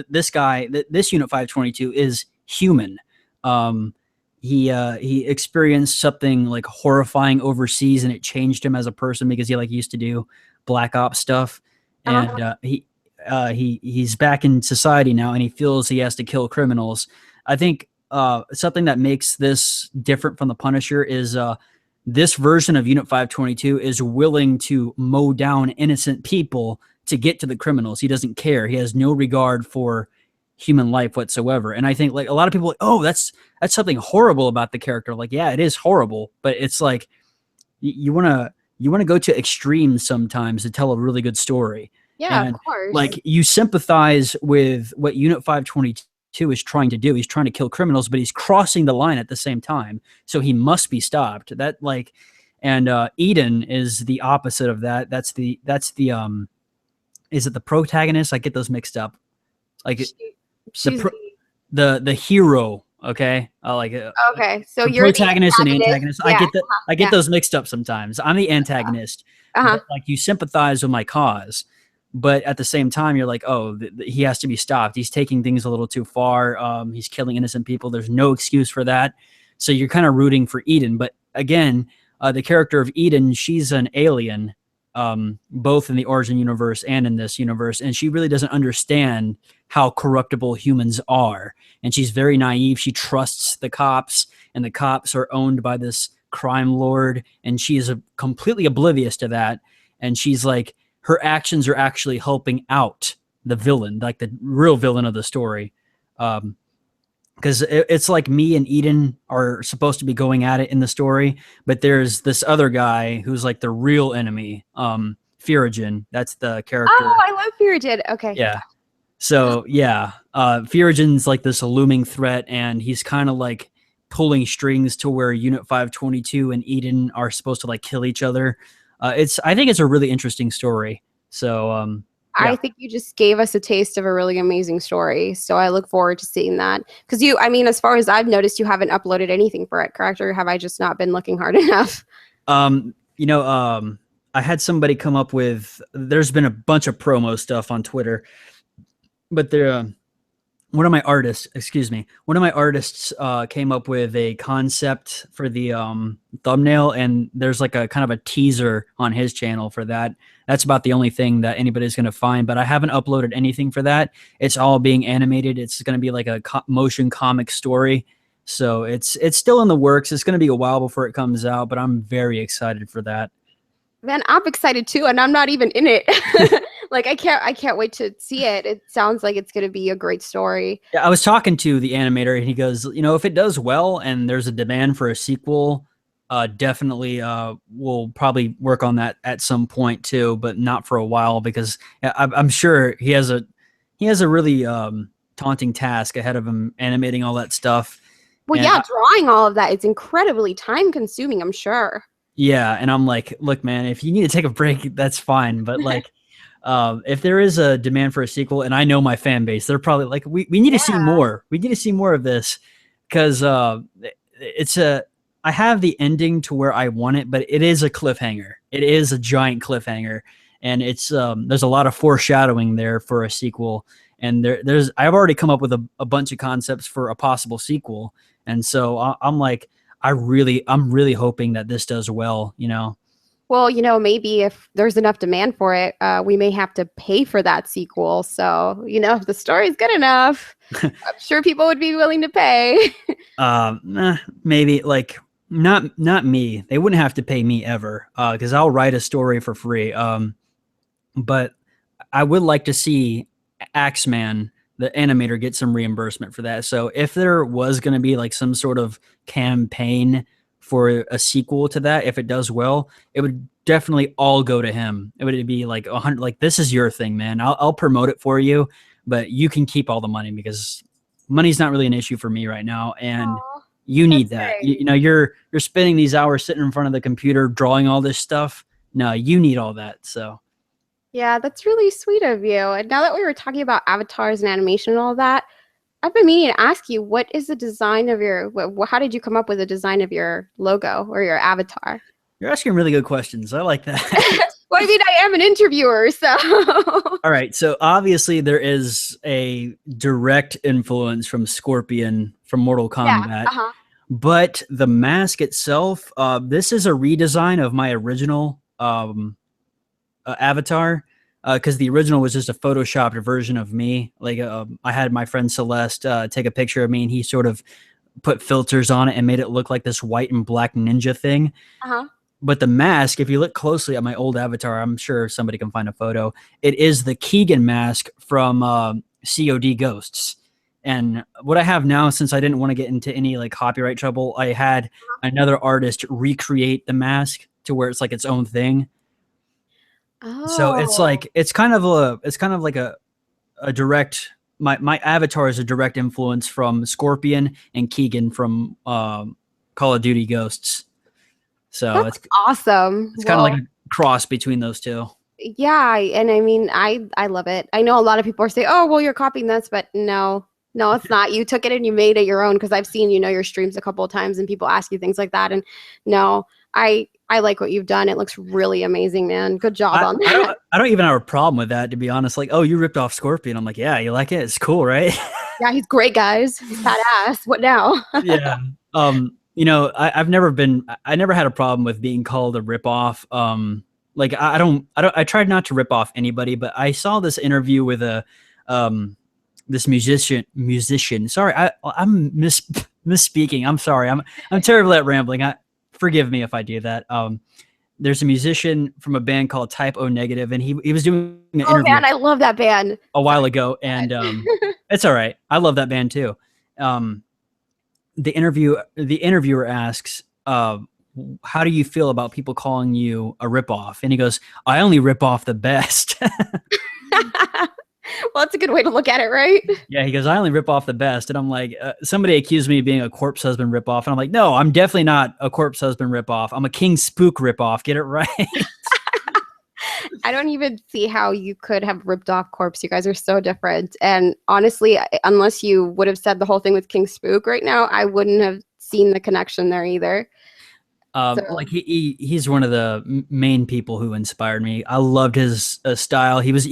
This guy. This Unit 522 is human. Um, he experienced something like horrifying overseas, and it changed him as a person because he like used to do black ops stuff, Uh-huh. and he's back in society now, and he feels he has to kill criminals. I think something that makes this different from the Punisher is this version of Unit 522 is willing to mow down innocent people to get to the criminals. He doesn't care. He has no regard for human life whatsoever. And I think like a lot of people like, oh, that's something horrible about the character. Like, yeah, it is horrible, but it's like you want to go to extremes sometimes to tell a really good story. Yeah, of And course. like you sympathize with what Unit 522 is trying to do. He's trying to kill criminals, but he's crossing the line at the same time. So he must be stopped. That like and Eden is the opposite of that. That's the is it the protagonist? I get those mixed up. Like She, the she's pro, the hero. Okay, okay. So the you're the protagonist and antagonist. antagonist. Yeah. I get Yeah. those mixed up sometimes. I'm the antagonist, Uh-huh. but like you sympathize with my cause, but at the same time you're like, oh, he has to be stopped. He's taking things a little too far. He's killing innocent people. There's no excuse for that. So you're kind of rooting for Eden, but again, the character of Eden, she's an alien, both in the origin universe and in this universe, and she really doesn't understand how corruptible humans are, and she's very naive. She trusts the cops, and the cops are owned by this crime lord, and she is completely oblivious to that. And she's like, her actions are actually helping out the villain, like the real villain of the story. Because it's like me and Eden are supposed to be going at it in the story, but there's this other guy who's like the real enemy, Furigen. That's the character. Oh, I love Pyrogen. Okay. Yeah. So yeah, Furigen's like this looming threat, and he's kind of like pulling strings to where Unit 522 and Eden are supposed to like kill each other. I think it's a really interesting story. So yeah. I think you just gave us a taste of a really amazing story. So I look forward to seeing that. Because I mean, as far as I've noticed, you haven't uploaded anything for it, correct? Or have I just not been looking hard enough? You know, I had somebody come up with. There's been a bunch of promo stuff on Twitter, but one of my artists, came up with a concept for the thumbnail, and there's like a kind of a teaser on his channel for that. That's about the only thing that anybody's going to find, but I haven't uploaded anything for that. It's all being animated. It's going to be like a motion comic story. So it's still in the works. It's going to be a while before it comes out, but I'm very excited for that. Man, I'm excited too, and I'm not even in it. Like I can't wait to see it. It sounds like it's gonna be a great story. Yeah, I was talking to the animator, and he goes, you know, if it does well and there's a demand for a sequel, definitely we'll probably work on that at some point too, but not for a while because I'm sure he has a really taunting task ahead of him animating all that stuff. Well, And yeah, drawing all of that, it's incredibly time consuming, I'm sure. yeah, and I'm like, look, man, if you need to take a break, that's fine, but like. If there is a demand for a sequel, and I know my fan base, they're probably like, we need to see more. We need to see more of this because I have the ending to where I want it, but it is a cliffhanger. It is a giant cliffhanger, and it's there's a lot of foreshadowing there for a sequel. And I've already come up with a bunch of concepts for a possible sequel, and so I'm like, I'm really hoping that this does well, you know. Well, maybe if there's enough demand for it, we may have to pay for that sequel. So, if the story's good enough, I'm sure people would be willing to pay. Maybe like not me. They wouldn't have to pay me ever, because I'll write a story for free. But I would like to see Axeman, the animator, get some reimbursement for that. So if there was going to be like some sort of campaign for a sequel to that, if it does well, it would definitely all go to him. It would be like 100, like, this is your thing, man. I'll promote it for you, but you can keep all the money because money's not really an issue for me right now. And Oh, you need that's that. great. You know, you're spending these hours sitting in front of the computer drawing all this stuff. No, you need all that. So Yeah, that's really sweet of you. And now that we were talking about avatars and animation and all that, I've been meaning to ask you, what is the design of your, how did you come up with the design of your logo or your avatar? you're asking really good questions. I like that. Well, I mean, I am an interviewer, so. All right. So obviously there is a direct influence from Scorpion from Mortal Yeah. Kombat, Uh-huh. but the mask itself, this is a redesign of my original avatar, because the original was just a photoshopped version of me. Like, I had my friend Celeste take a picture of me, and he sort of put filters on it and made it look like this white and black ninja thing. Uh-huh. But the mask, if you look closely at my old avatar, I'm sure somebody can find a photo. It is the Keegan mask from COD Ghosts. And what I have now, since I didn't want to get into any like copyright trouble, I had another artist recreate the mask to where it's like its own thing. So it's Oh, like it's kind of like a direct, my avatar is a direct influence from Scorpion and Keegan from Call of Duty Ghosts. So that's awesome. it's kind of like Well, a cross between those two. yeah, and I mean, I love it. I know a lot of people are saying, "Oh, well, you're copying this," but no, no, it's not. You took it and you made it your own because I've seen, your streams a couple of times and people ask you things like that. And no, I like what you've done. It looks really amazing, man. Good job I, on I that. don't I don't even have a problem with that, to be honest. Like, oh, you ripped off Scorpion. I'm like, yeah, you like it? It's cool, right? Yeah, he's great, guys. He's badass. What now? Yeah. I never had a problem with being called a ripoff. Like, I tried not to rip off anybody, but I saw this interview with um, this musician. Sorry, I'm misspeaking. I'm sorry. I'm terrible at rambling. Forgive me if I do that. There's a musician from a band called Type O Negative, and he was doing an Oh interview man, I love that band. a while Sorry. ago, and it's all right. I love that band too. Um, the interviewer asks, how do you feel about people calling you a ripoff? And he goes, I only rip off the best. Well, that's a good way to look at it, right? Yeah, he goes, I only rip off the best. And I'm like, somebody accused me of being a Corpse Husband ripoff. And I'm like, no, I'm definitely not a Corpse Husband ripoff. I'm a King Spook ripoff. Get it right. I don't even see how you could have ripped off Corpse. You guys are so different. And honestly, unless you would have said the whole thing with King Spook right now, I wouldn't have seen the connection there either. So, Like he's one of the main people who inspired me. I loved his style. He was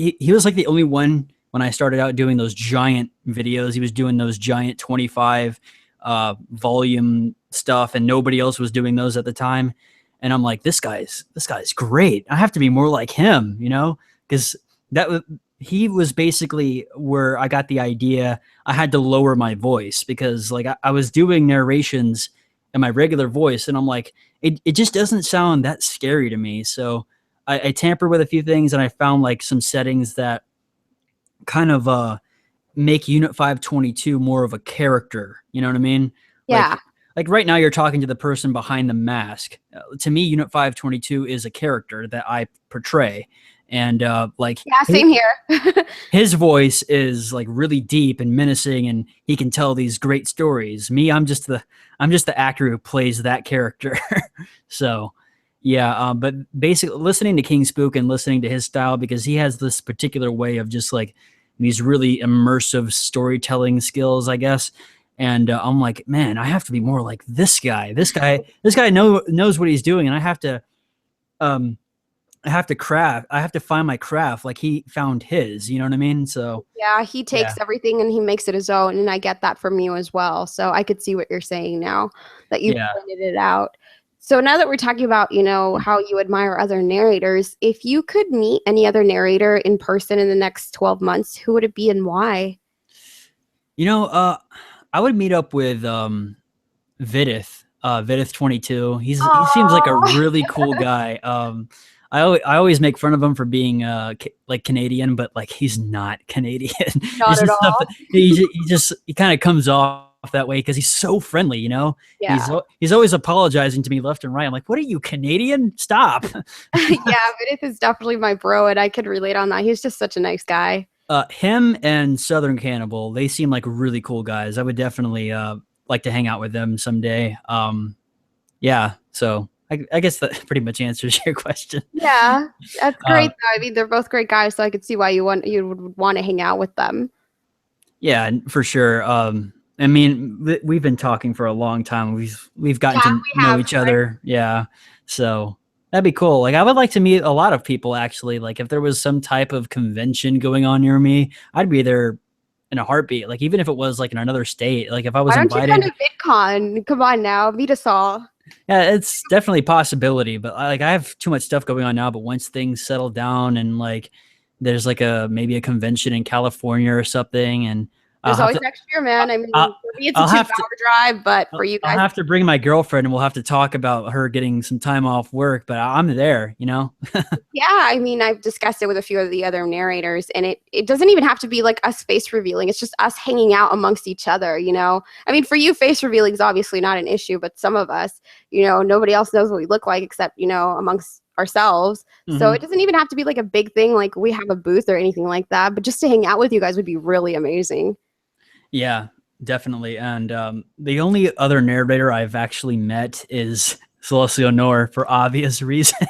like the only one when I started out doing those giant videos. He was doing those giant 25 volume stuff, and nobody else was doing those at the time. And I'm like, this guy's great. I have to be more like him, because he was basically where I got the idea. I had to lower my voice because like I was doing narrations in my regular voice, and I'm like, it just doesn't sound that scary to me. So I tampered with a few things, and I found like some settings that kind of make Unit 522 more of a character. You know what I mean? yeah. Like right now, you're talking to the person behind the mask. To me, Unit 522 is a character that I portray, and like Yeah, same here. his voice is like really deep and menacing, and he can tell these great stories. Me, I'm just the actor who plays that character. So yeah, but basically listening to King Spook and listening to his style, because he has this particular way of just like these really immersive storytelling skills, I guess. And I'm like, man, I have to be more like this guy. This guy knows what he's doing, and um, I have to find my craft like he found his. You know what I mean? So Yeah, he yeah, takes everything and he makes it his own. And I get that from you as well. So I could see what you're saying now that you've yeah. pointed it out. So now that we're talking about, how you admire other narrators, if you could meet any other narrator in person in the next 12 months, who would it be and why? I would meet up with Vidith, Vidith 22. He seems like a Oh, really cool guy. I always make fun of him for being like Canadian, but like he's not Canadian. Not It's at just stuff that all. he kind of comes off that way because he's so friendly, you know. Yeah. He's always apologizing to me left and right. I'm like, what are you, Canadian? Stop. Yeah, Vidith is definitely my bro, and I could relate on that. He's just such a nice guy. Him and Southern Cannibal, they seem like really cool guys. I would definitely like to hang out with them someday. Yeah, so I guess that pretty much answers your question. Yeah, that's Uh, great though. I mean, they're both great guys, so I could see why you would want to hang out with them. yeah, for sure. I mean, we've been talking for a long time. We've gotten Yeah, to we know have. each other. Yeah, so that'd be cool. Like, I would like to meet a lot of people actually. Like, if there was some type of convention going on near me, I'd be there in a heartbeat. Like, even if it was like in another state. Like, if I Why was don't you come invited, to VidCon? Come on now, meet us all. yeah, it's definitely a possibility. But like, I have too much stuff going on now. But once things settle down and like, there's like maybe a convention in California or something, and I'll There's have always to. next year, man. I mean, I'll, for me, it's a I'll have to. 2 hour drive, but for you I'll guys, have to bring my girlfriend and we'll have to talk about her getting some time off work, but I'm there, you know? yeah. I mean, I've discussed it with a few of the other narrators, and it doesn't even have to be like us face revealing. It's just us hanging out amongst each other, you know? I mean, for you, face revealing is obviously not an issue, but some of us, you know, nobody else knows what we look like except, you know, amongst ourselves. So Hmm. it doesn't even have to be like a big thing, like we have a booth or anything like that, but just to hang out with you guys would be really amazing. Yeah, definitely. And the only other narrator I've actually met is Celestial Nor for obvious Yeah, reasons.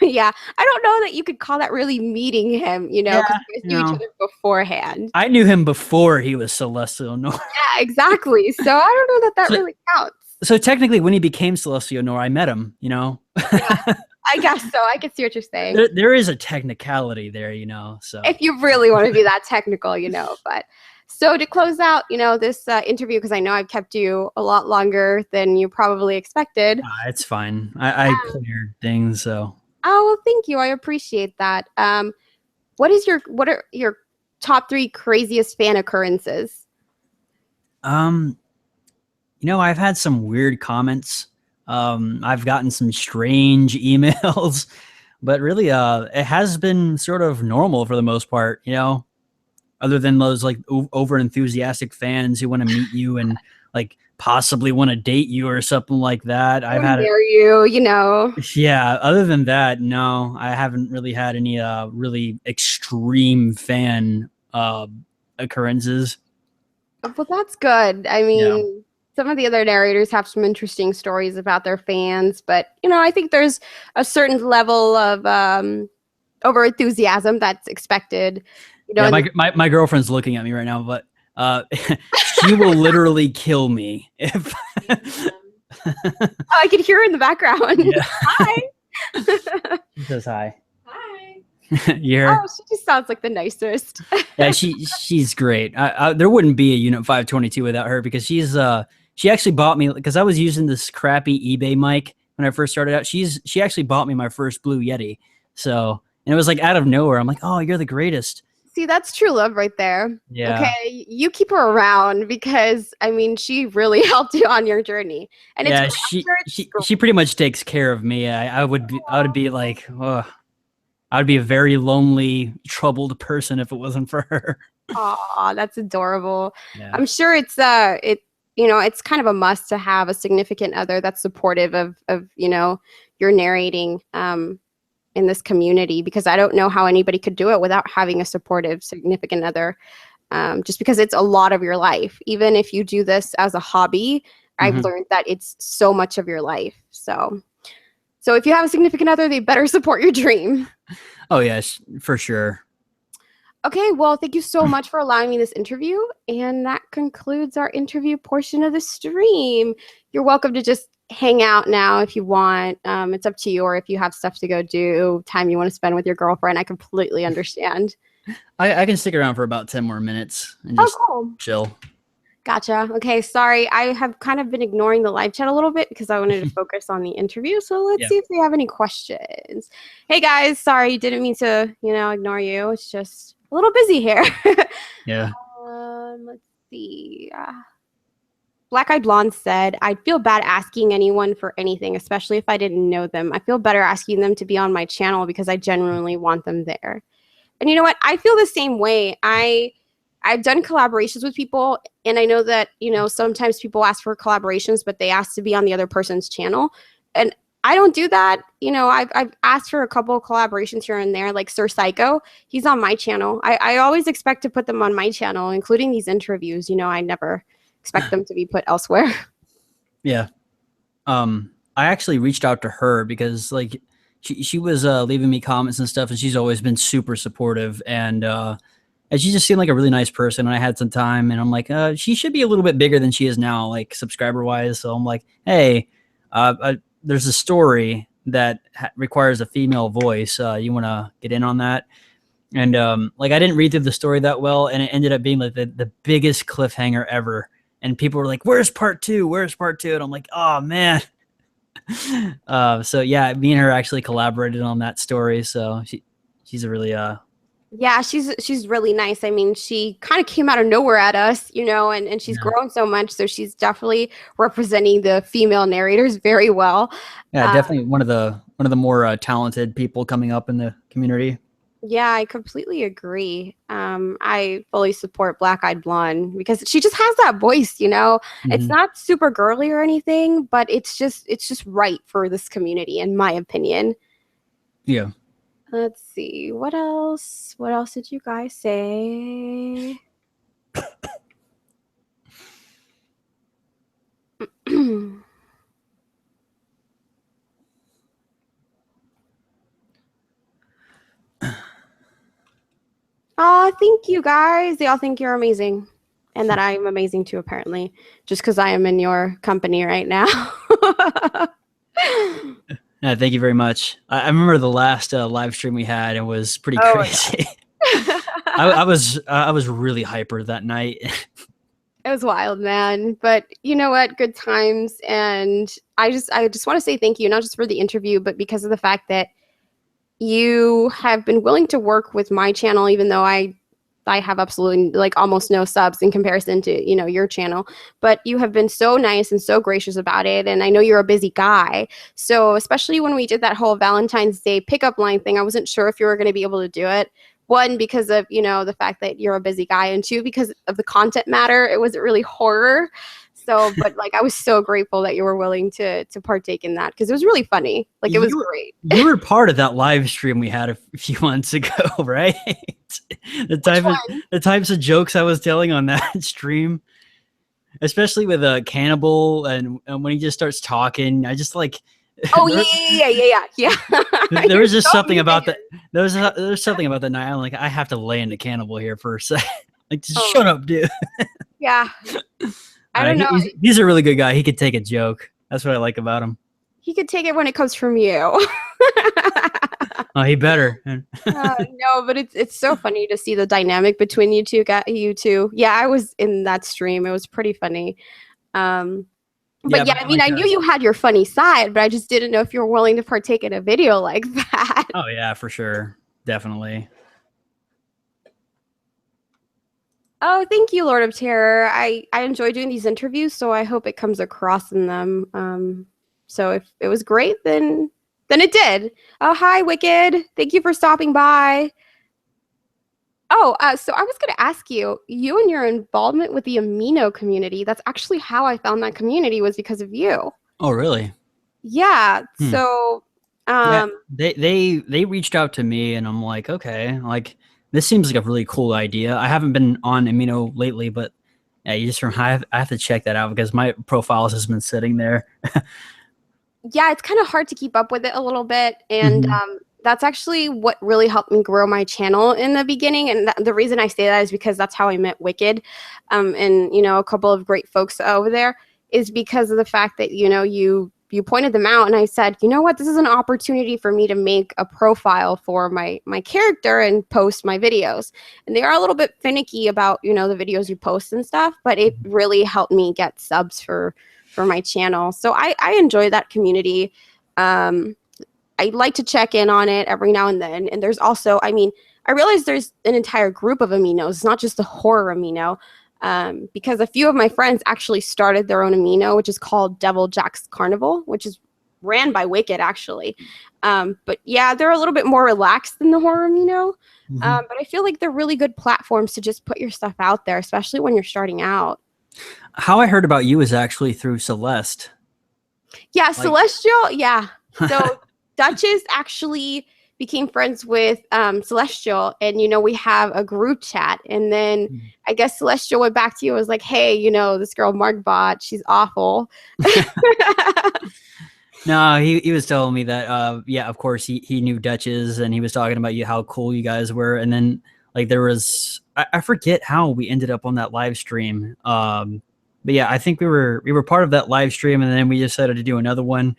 yeah. I don't know that you could call that really meeting him, you know, because Yeah, you guys you knew each know, other beforehand. I knew him before he was Celestial Nor. Yeah, exactly. So I don't know that that So, really counts. so technically, when he became Celestial Nor, I met him, you know? Yeah, I guess so. I can see what you're saying. There is a technicality there, you know? So, If you really want to be that technical, you know. But so to close out, you know, this interview, because I know I've kept you a lot longer than you probably expected. it's fine. I cleared things, so. Oh, well, thank you. I appreciate that. What are your top 3 craziest fan occurrences? Um, You know, I've had some weird comments. I've gotten some strange emails, but really, it has been sort of normal for the most part, you know, other than those like over enthusiastic fans who want to meet you and like possibly want to date you or something like that. I I've want to had it. marry you, you know. Yeah. Other than that, no, I haven't really had any, really extreme fan, occurrences. Well, that's good. I Yeah. mean, some of the other narrators have some interesting stories about their fans, but you know, I think there's a certain level of over enthusiasm that's expected. You know, Yeah, and my girlfriend's looking at me right now, but she will literally kill me if. oh, I could hear her in the background. Yeah, Hi. she says hi. Hi. You hear Oh, her? she just sounds like the nicest. Yeah, she's great. There wouldn't be a Unit 522 without her because she actually bought me because I was using this crappy eBay mic when I first started out. She actually bought me my first Blue Yeti. So and it was like out of nowhere. I'm like, oh, you're the greatest. See, that's true love right there. Yeah. Okay, you keep her around because I mean, she really helped you on your journey, and it's Yeah, I'm sure it's she pretty much takes care of me. I would be like, oh, I would be a very lonely, troubled person if it wasn't for her. Aw, that's adorable. Yeah. I'm sure it you know, it's kind of a must to have a significant other that's supportive of, you know, your narrating in this community because I don't know how anybody could do it without having a supportive significant other. Just because it's a lot of your life. Even if you do this as a hobby, I've Hmm. learned that it's so much of your life. So if you have a significant other, they better support your dream. Oh yes, for sure. Okay, well, thank you so much for allowing me this interview. And that concludes our interview portion of the stream. You're welcome to just hang out now if you want. It's up to you, or if you have stuff to go do, time you want to spend with your girlfriend, I completely understand. I can stick around for about 10 more minutes and Oh, just cool. chill. Gotcha. Okay, sorry. I have kind of been ignoring the live chat a little bit because I wanted to focus on the interview. So let's Yeah. see if they have any questions. Hey guys, sorry, didn't mean to, you know, ignore you. It's just a little busy here. Yeah. Let's see. Black Eyed Blonde said, I'd feel bad asking anyone for anything, especially if I didn't know them. I feel better asking them to be on my channel because I genuinely want them there. And you know what? I feel the same way. I've done collaborations with people, and I know that, sometimes people ask for collaborations, but they ask to be on the other person's channel. And I don't do that. I've asked for a couple of collaborations here and there, like Sir Psycho. He's on my channel. I always expect to put them on my channel, including these interviews. I never expect them to be put elsewhere. Yeah. I actually reached out to her because like she was leaving me comments and stuff, and she's always been super supportive, and she just seemed like a really nice person. And I had some time, and I'm like, she should be a little bit bigger than she is now, like subscriber wise. So I'm like, hey, there's a story that requires a female voice. You want to get in on that? And like I didn't read through the story that well, and it ended up being like the biggest cliffhanger ever. And people were like, "Where's part two? Where's part two?" And I'm like, "Oh man." So yeah, me and her actually collaborated on that story. So she's a really Yeah, she's really nice. I mean, she kind of came out of nowhere at us, and she's grown so much. So she's definitely representing the female narrators very well. yeah, definitely one of the more talented people coming up in the community. Yeah, I completely agree. I fully support Black Eyed Blonde because she just has that voice, It's not super girly or anything, but it's just right for this community, in my opinion. Yeah. Let's see. What else? What else did you guys say? Oh, thank you guys. They all think you're amazing. And that I'm amazing too, apparently, just because I am in your company right now. Yeah, thank you very much. I remember the last live stream we had. It was pretty crazy. Yeah. I was really hyper that night. It was wild, man. But you know what? Good times. And I just want to say thank you, not just for the interview, but because of the fact that you have been willing to work with my channel, even though I have absolutely like almost no subs in comparison to, your channel, but you have been so nice and so gracious about it. And I know you're a busy guy. So especially when we did that whole Valentine's Day pickup line thing, I wasn't sure if you were going to be able to do it. One, because of, the fact that you're a busy guy, and two, because of the content matter. It wasn't really horror. So, but like, I was so grateful that you were willing to partake in that because it was really funny. Like, it was great. You were part of that live stream we had a few months ago, right? The types of jokes I was telling on that stream, especially with a cannibal, and when he just starts talking, I just like. Oh yeah. There was just something about that. There's something about that night. I'm like, I have to lay into cannibal here for a second. Like, just shut up, dude. Yeah. I don't know. He's a really good guy. He could take a joke. That's what I like about him. He could take it when it comes from you. Oh, he better. No, but it's so funny to see the dynamic between you two. Yeah, I was in that stream. It was pretty funny. But yeah, I mean, I knew you had your funny side, but I just didn't know if you were willing to partake in a video like that. Oh yeah, for sure. Definitely. Oh, thank you, Lord of Terror. I enjoy doing these interviews, so I hope it comes across in them. So if it was great, then it did. Oh, hi, Wicked. Thank you for stopping by. Oh, so I was going to ask you and your involvement with the amino community. That's actually how I found that community, was because of you. Oh, really? Yeah. So, yeah, they reached out to me, and I'm like, okay, like this seems like a really cool idea. I haven't been on amino lately, but yeah, I have to check that out because my profiles has been sitting there. Yeah, it's kind of hard to keep up with it a little bit, and that's actually what really helped me grow my channel in the beginning. And the reason I say that is because that's how I met Wicked, and a couple of great folks over there, is because of the fact that you pointed them out, and I said, you know what, this is an opportunity for me to make a profile for my character and post my videos. And they are a little bit finicky about the videos you post and stuff, but it really helped me get subs for my channel. So I enjoy that community. I like to check in on it every now and then. And there's also, I realize there's an entire group of aminos. It's not just the horror amino. because a few of my friends actually started their own amino, which is called Devil Jack's Carnival, which is ran by Wicked actually. But yeah, they're a little bit more relaxed than the horror amino. But I feel like they're really good platforms to just put your stuff out there, especially when you're starting out. How I heard about you is actually through Celeste. Yeah, Celestial. Yeah. So Duchess actually became friends with Celestial, and we have a group chat. And then I guess Celestial went back to you and was like, "Hey, this girl Margbot, she's awful." No, he was telling me that yeah, of course he knew Duchess, and he was talking about how cool you guys were. And then like there was I forget how we ended up on that live stream. But yeah, I think we were part of that live stream, and then we decided to do another one.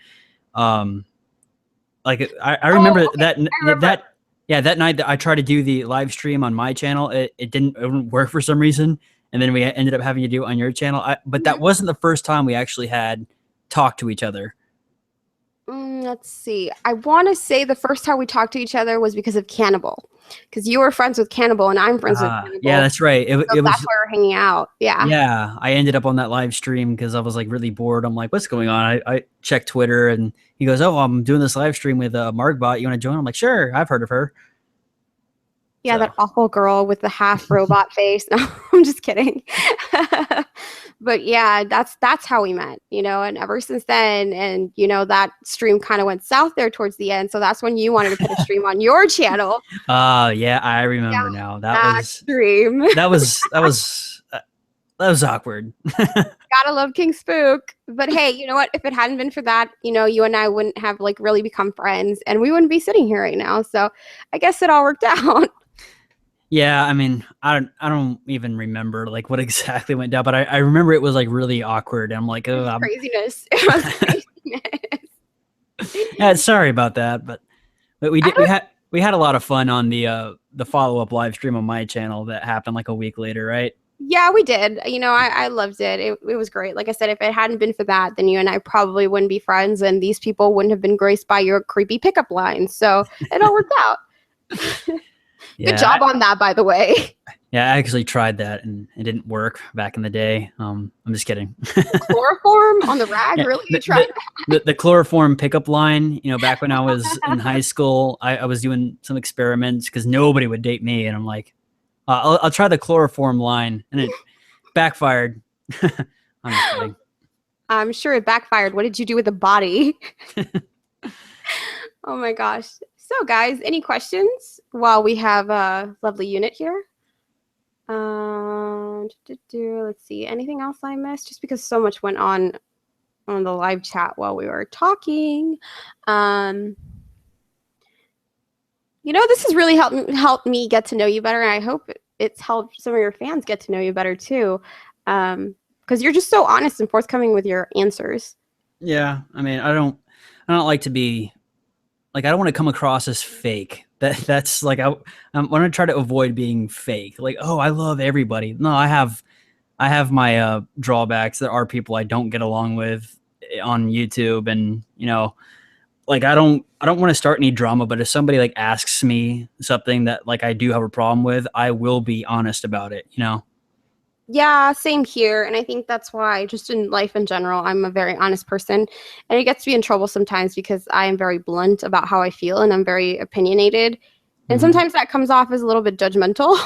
Like I remember that that night that I tried to do the live stream on my channel, it didn't work for some reason, and then we ended up having to do it on your channel. But that wasn't the first time we actually had talked to each other. Let's see. I want to say the first time we talked to each other was because of Cannibal, because you were friends with Cannibal and I'm friends with Cannibal. Yeah, that's right. So that's why we're hanging out. Yeah. Yeah, I ended up on that live stream because I was like really bored. I'm like, what's going on? I checked Twitter, and he goes, "Oh, I'm doing this live stream with Margbot. You want to join?" I'm like, "Sure, I've heard of her." Yeah, so. That awful girl with the half robot face. No, I'm just kidding. But yeah, that's how we met, and ever since then, and that stream kind of went south there towards the end. So that's when you wanted to put a stream on your channel. Yeah, I remember now. That stream. That was awkward. Gotta love King Spook. But hey, you know what? If it hadn't been for that, you and I wouldn't have like really become friends, and we wouldn't be sitting here right now. So I guess it all worked out. Yeah, I mean, I don't even remember like what exactly went down, but I remember it was like really awkward. I'm like, oh, craziness. It was craziness. Yeah, sorry about that, but we had a lot of fun on the follow-up live stream on my channel that happened like a week later, right? Yeah, we did. I loved it. It was great. Like I said, if it hadn't been for that, then you and I probably wouldn't be friends, and these people wouldn't have been graced by your creepy pickup lines. So it all worked out. Yeah, good job on that, by the way. Yeah, I actually tried that, and it didn't work back in the day. I'm just kidding. Chloroform on the rag? Yeah, really? You tried that? The chloroform pickup line, back when I was in high school, I was doing some experiments because nobody would date me. And I'm like, I'll try the chloroform line. And it backfired. I'm just kidding. I'm sure it backfired. What did you do with the body? Oh, my gosh. So, guys, any questions while we have a lovely unit here? Let's see. Anything else I missed? Just because so much went on the live chat while we were talking. This has really helped me get to know you better, and I hope it's helped some of your fans get to know you better too. Because you're just so honest and forthcoming with your answers. Yeah, I mean, I don't like to be. Like, I don't want to come across as fake. That's like, I want to try to avoid being fake. Like, oh, I love everybody. No, I have my drawbacks. There are people I don't get along with on YouTube, and like I don't want to start any drama. But if somebody like asks me something that like I do have a problem with, I will be honest about it. Yeah, same here. And I think that's why just in life in general, I'm a very honest person, and it gets me in trouble sometimes because I am very blunt about how I feel, and I'm very opinionated. And sometimes that comes off as a little bit judgmental.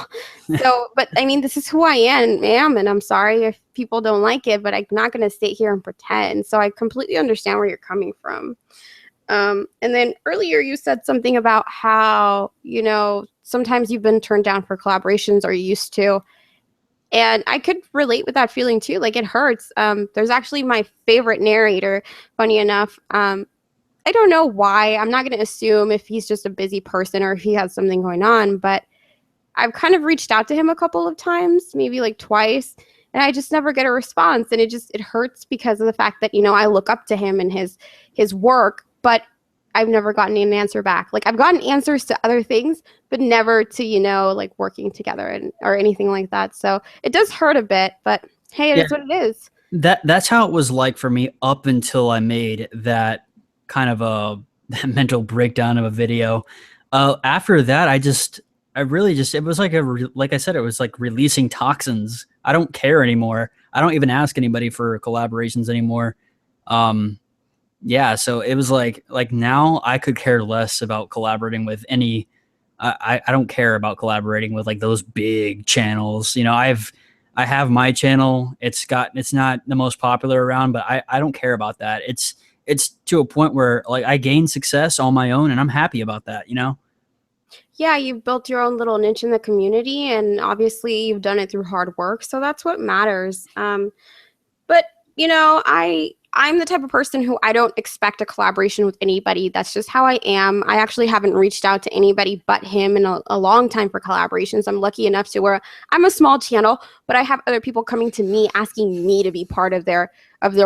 So, but I mean, this is who I am, and I'm sorry if people don't like it, but I'm not going to sit here and pretend. So I completely understand where you're coming from. And then earlier you said something about how, sometimes you've been turned down for collaborations, or you used to. And I could relate with that feeling too. Like, it hurts. There's actually my favorite narrator, funny enough. I don't know why. I'm not going to assume if he's just a busy person or if he has something going on, but I've kind of reached out to him a couple of times, maybe like twice, and I just never get a response. And it hurts because of the fact that, I look up to him and his work, but I've never gotten an answer back. Like, I've gotten answers to other things, but never to, like working together or anything like that. So it does hurt a bit, but hey, it is what it is. That's how it was like for me up until I made that kind of that mental breakdown of a video. After that, it was like like I said, it was like releasing toxins I don't care anymore. I don't even ask anybody for collaborations anymore. Yeah, so it was like now I could care less about collaborating with any. I don't care about collaborating with like those big channels. You know, I have my channel. It's not the most popular around, but I don't care about that. It's to a point where like I gain success on my own, and I'm happy about that. You know. Yeah, you've built your own little niche in the community, and obviously you've done it through hard work, so that's what matters. But you know, I'm the type of person who I don't expect a collaboration with anybody. That's just how I am. I actually haven't reached out to anybody but him in a long time for collaborations. I'm lucky enough to where I'm a small channel, but I have other people coming to me asking me to be part of their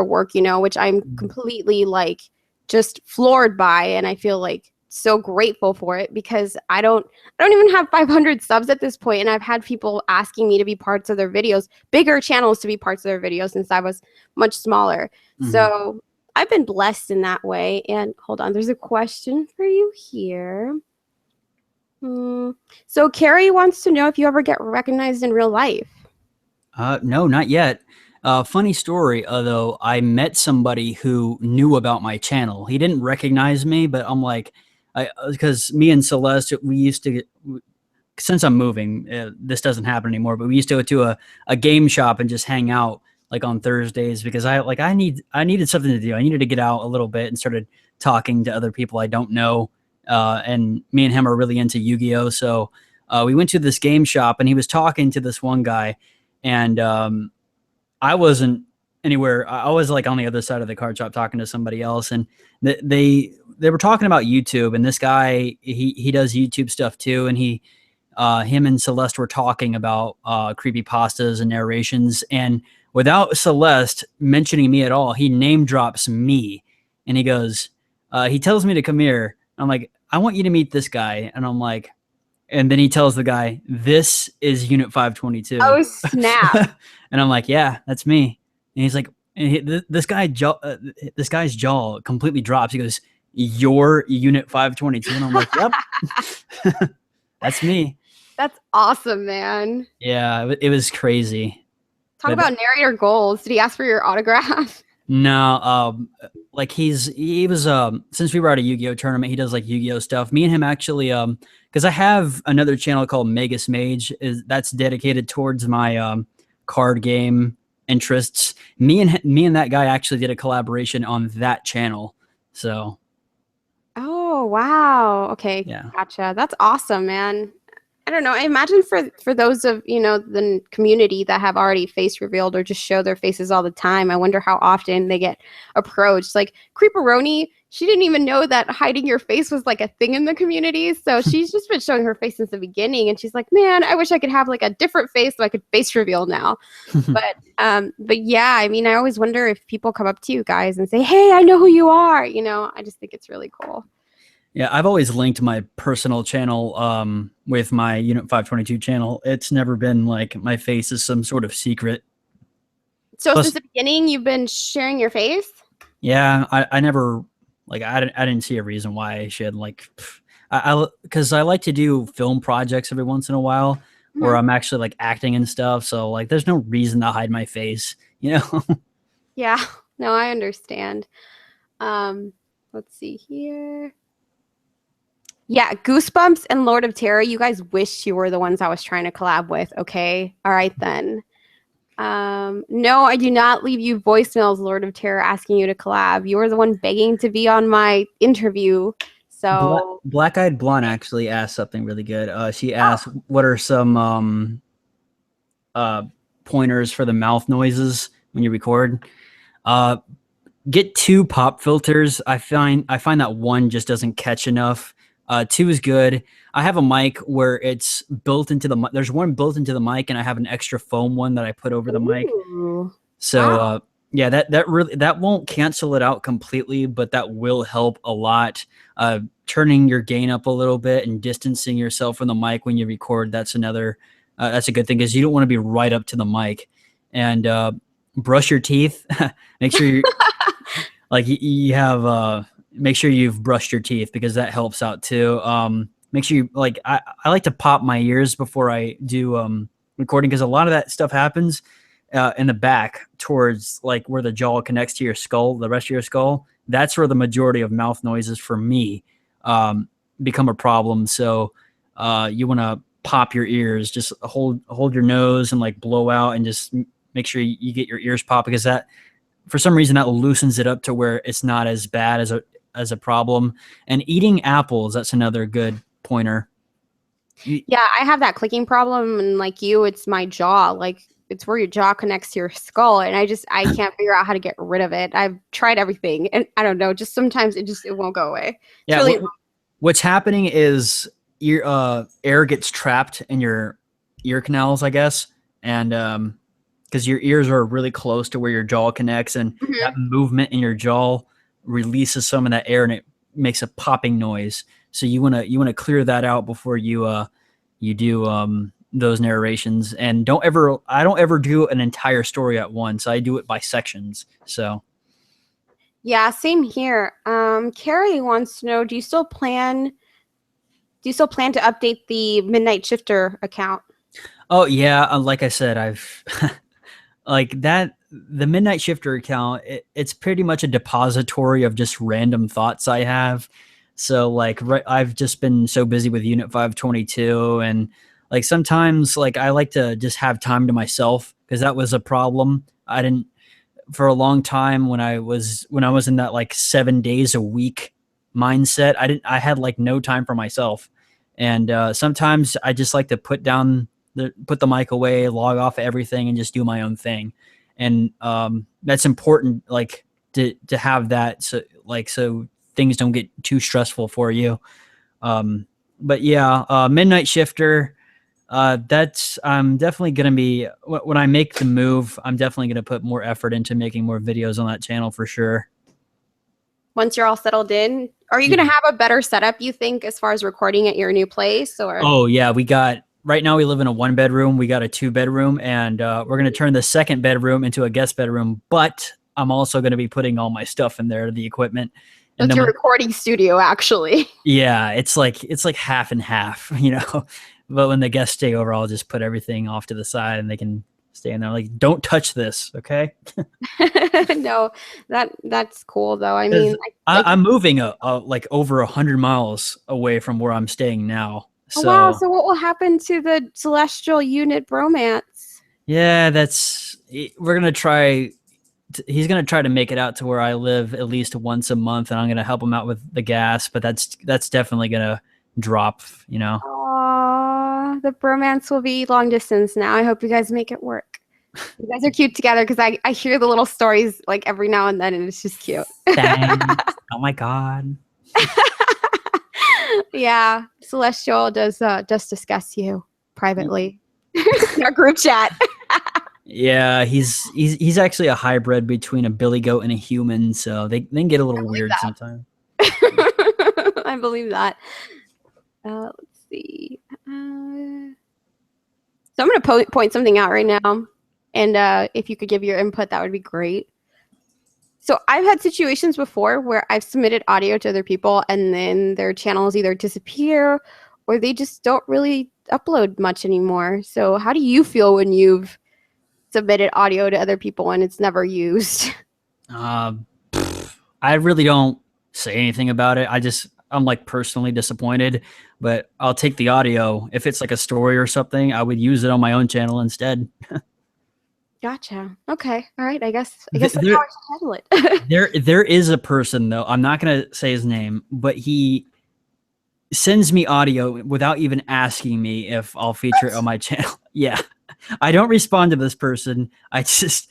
work, you know, which I'm completely like just floored by, and I feel like so grateful for it because I don't even have 500 subs at this point, and I've had people asking me to be parts of their videos, bigger channels to be parts of their videos since I was much smaller. Mhm. So I've been blessed in that way. And hold on, there's a question for you here. So Carrie wants to know if you ever get recognized in real life. No, not yet. Funny story, though. I met somebody who knew about my channel. He didn't recognize me, but I'm like, because me and Celeste, we used to since I'm moving, this doesn't happen anymore. But we used to go to a game shop and just hang out like on Thursdays because I needed something to do. I needed to get out a little bit and started talking to other people I don't know. And me and him are really into Yu-Gi-Oh, so we went to this game shop and he was talking to this one guy, and I wasn't anywhere. I was like on the other side of the card shop talking to somebody else, and they were talking about YouTube. And this guy, he does YouTube stuff too, and him and Celeste were talking about creepy pastas and narrations. And without Celeste mentioning me at all, he name drops me, and he goes, he tells me to come here. I'm like, I want you to meet this guy, and I'm like, and then he tells the guy, "This is Unit 522," Oh, snap. and I'm like, "Yeah, that's me." And he's like, and this guy's jaw completely drops. He goes, "You're Unit 522," and I'm like, "Yep, that's me." That's awesome, man. Yeah, it was crazy. Talk But about narrator goals. Did he ask for your autograph? no, like he was since we were at a Yu-Gi-Oh tournament, he does like Yu-Gi-Oh stuff. Me and him actually because I have another channel called Magus Mage that's dedicated towards my card game interests. Me and that guy actually did a collaboration on that channel. So Oh, wow. Okay, yeah. gotcha. That's awesome, man. I don't know. I imagine for those of, you know, the community that have already face revealed or just show their faces all the time, I wonder how often they get approached. Like Creeperoni, she didn't even know that hiding your face was like a thing in the community. So she's just been showing her face since the beginning, and she's like, "Man, I wish I could have like a different face so I could face reveal now." But yeah, I mean, I always wonder if people come up to you guys and say, "Hey, I know who you are." You know, I just think it's really cool. Yeah, I've always linked my personal channel with my Unit 522 channel. It's never been like my face is some sort of secret. So Plus, since the beginning, you've been sharing your face? yeah, I never like I didn't see a reason why I should like because I like to do film projects every once in a while where Mhm. I'm actually like acting and stuff. So like, there's no reason to hide my face, you know? Yeah, no, I understand. Um, let's see here. Yeah, Goosebumps and Lord of Terror, you guys wish you were the ones I was trying to collab with, okay? All right then. No, I do not leave you voicemails, Lord of Terror, asking you to collab. You were the one begging to be on my interview. So, Black Eyed Blonde actually asked something really good. She oh, asked, "What are some uh, pointers for the mouth noises when you record?" Uh, get two pop filters. I find that one just doesn't catch enough. Two is good. I have a mic where it's built into the there's one built into the mic, and I have an extra foam one that I put over the mic. ooh, So wow. yeah, that won't cancel it out completely, but that will help a lot. Turning your gain up a little bit and distancing yourself from the mic when you record, that's a good thing, because you don't want to be right up to the mic. And brush your teeth. Make sure you like you have make sure you've brushed your teeth, because that helps out too. Make sure you like I like to pop my ears before I do recording, because a lot of that stuff happens in the back towards like where the jaw connects to your skull, the rest of your skull. That's where the majority of mouth noises for me become a problem. So you want to pop your ears, just hold your nose and like blow out and just make sure you get your ears popped, because that, for some reason, that loosens it up to where it's not as bad as a problem. And eating apples, that's another good pointer. Yeah, I have that clicking problem, and like you, it's my jaw. Like it's where your jaw connects to your skull, and I can't figure out how to get rid of it. I've tried everything, and I don't know. Just sometimes it won't go away. It's Yeah, really what's happening is your air gets trapped in your ear canals, I guess, and because your ears are really close to where your jaw connects, and that Mhm. movement in your jaw releases some of that air, and it makes a popping noise. So you wanna clear that out before you do those narrations. And I don't ever do an entire story at once. I do it by sections. So Yeah, same here. Carrie wants to know: Do you still plan to update the Midnight Shifter account? oh yeah, like I said, I've like that the Midnight Shifter account, it's pretty much a depository of just random thoughts I have. So like I've just been so busy with Unit 522, and like sometimes like I like to just have time to myself, because that was a problem. I didn't for a long time when I was in that like 7 days a week mindset. I had like no time for myself. And sometimes I just like to put the mic away, log off everything, and just do my own thing. And that's important, like to have that, so things don't get too stressful for you. But yeah, Midnight Shifter. That's I'm definitely gonna be when I make the move. I'm definitely gonna put more effort into making more videos on that channel for sure. Once you're all settled in, are you Yeah. going to have a better setup, you think, as far as recording at your new place? Or Oh yeah, we got right now we live in a 1 bedroom. We got a 2 bedroom, and we're gonna turn the second bedroom into a guest bedroom. But I'm also gonna be putting all my stuff in there, the equipment, and that's then your recording studio, actually? yeah, it's like half and half, you know. But when the guests stay over, I'll just put everything off to the side, and they can stay in there. Like, don't touch this, okay? No, that's cool though. I Because mean, I I'm moving like over 100 miles away from where I'm staying now. oh wow. So So what will happen to the celestial unit bromance? yeah, we're gonna try. He's gonna try to make it out to where I live at least once a month, and I'm gonna help him out with the gas. But that's definitely gonna drop. You know. Aw, the bromance will be long distance now. I hope you guys make it work. You guys are cute together because I hear the little stories like every now and then, and it's just cute. Thanks. Oh my god. Yeah, Celestial does discuss you privately in our group chat. Yeah, he's actually a hybrid between a billy goat and a human, so they can get a little weird sometimes. I believe that. Let's see. So I'm going to point something out right now, and if you could give your input, that would be great. So I've had situations before where I've submitted audio to other people, and then their channels either disappear or they just don't really upload much anymore. So how do you feel when you've submitted audio to other people and it's never used? Uh, I really don't say anything about it. I'm like personally disappointed, but I'll take the audio. If it's like a story or something, I would use it on my own channel instead. Gotcha. Okay. All right. I guess that's how I There, should handle it. there is a person though. I'm not gonna say his name, but he sends me audio without even asking me if I'll feature it on my channel. Yeah, I don't respond to this person. I just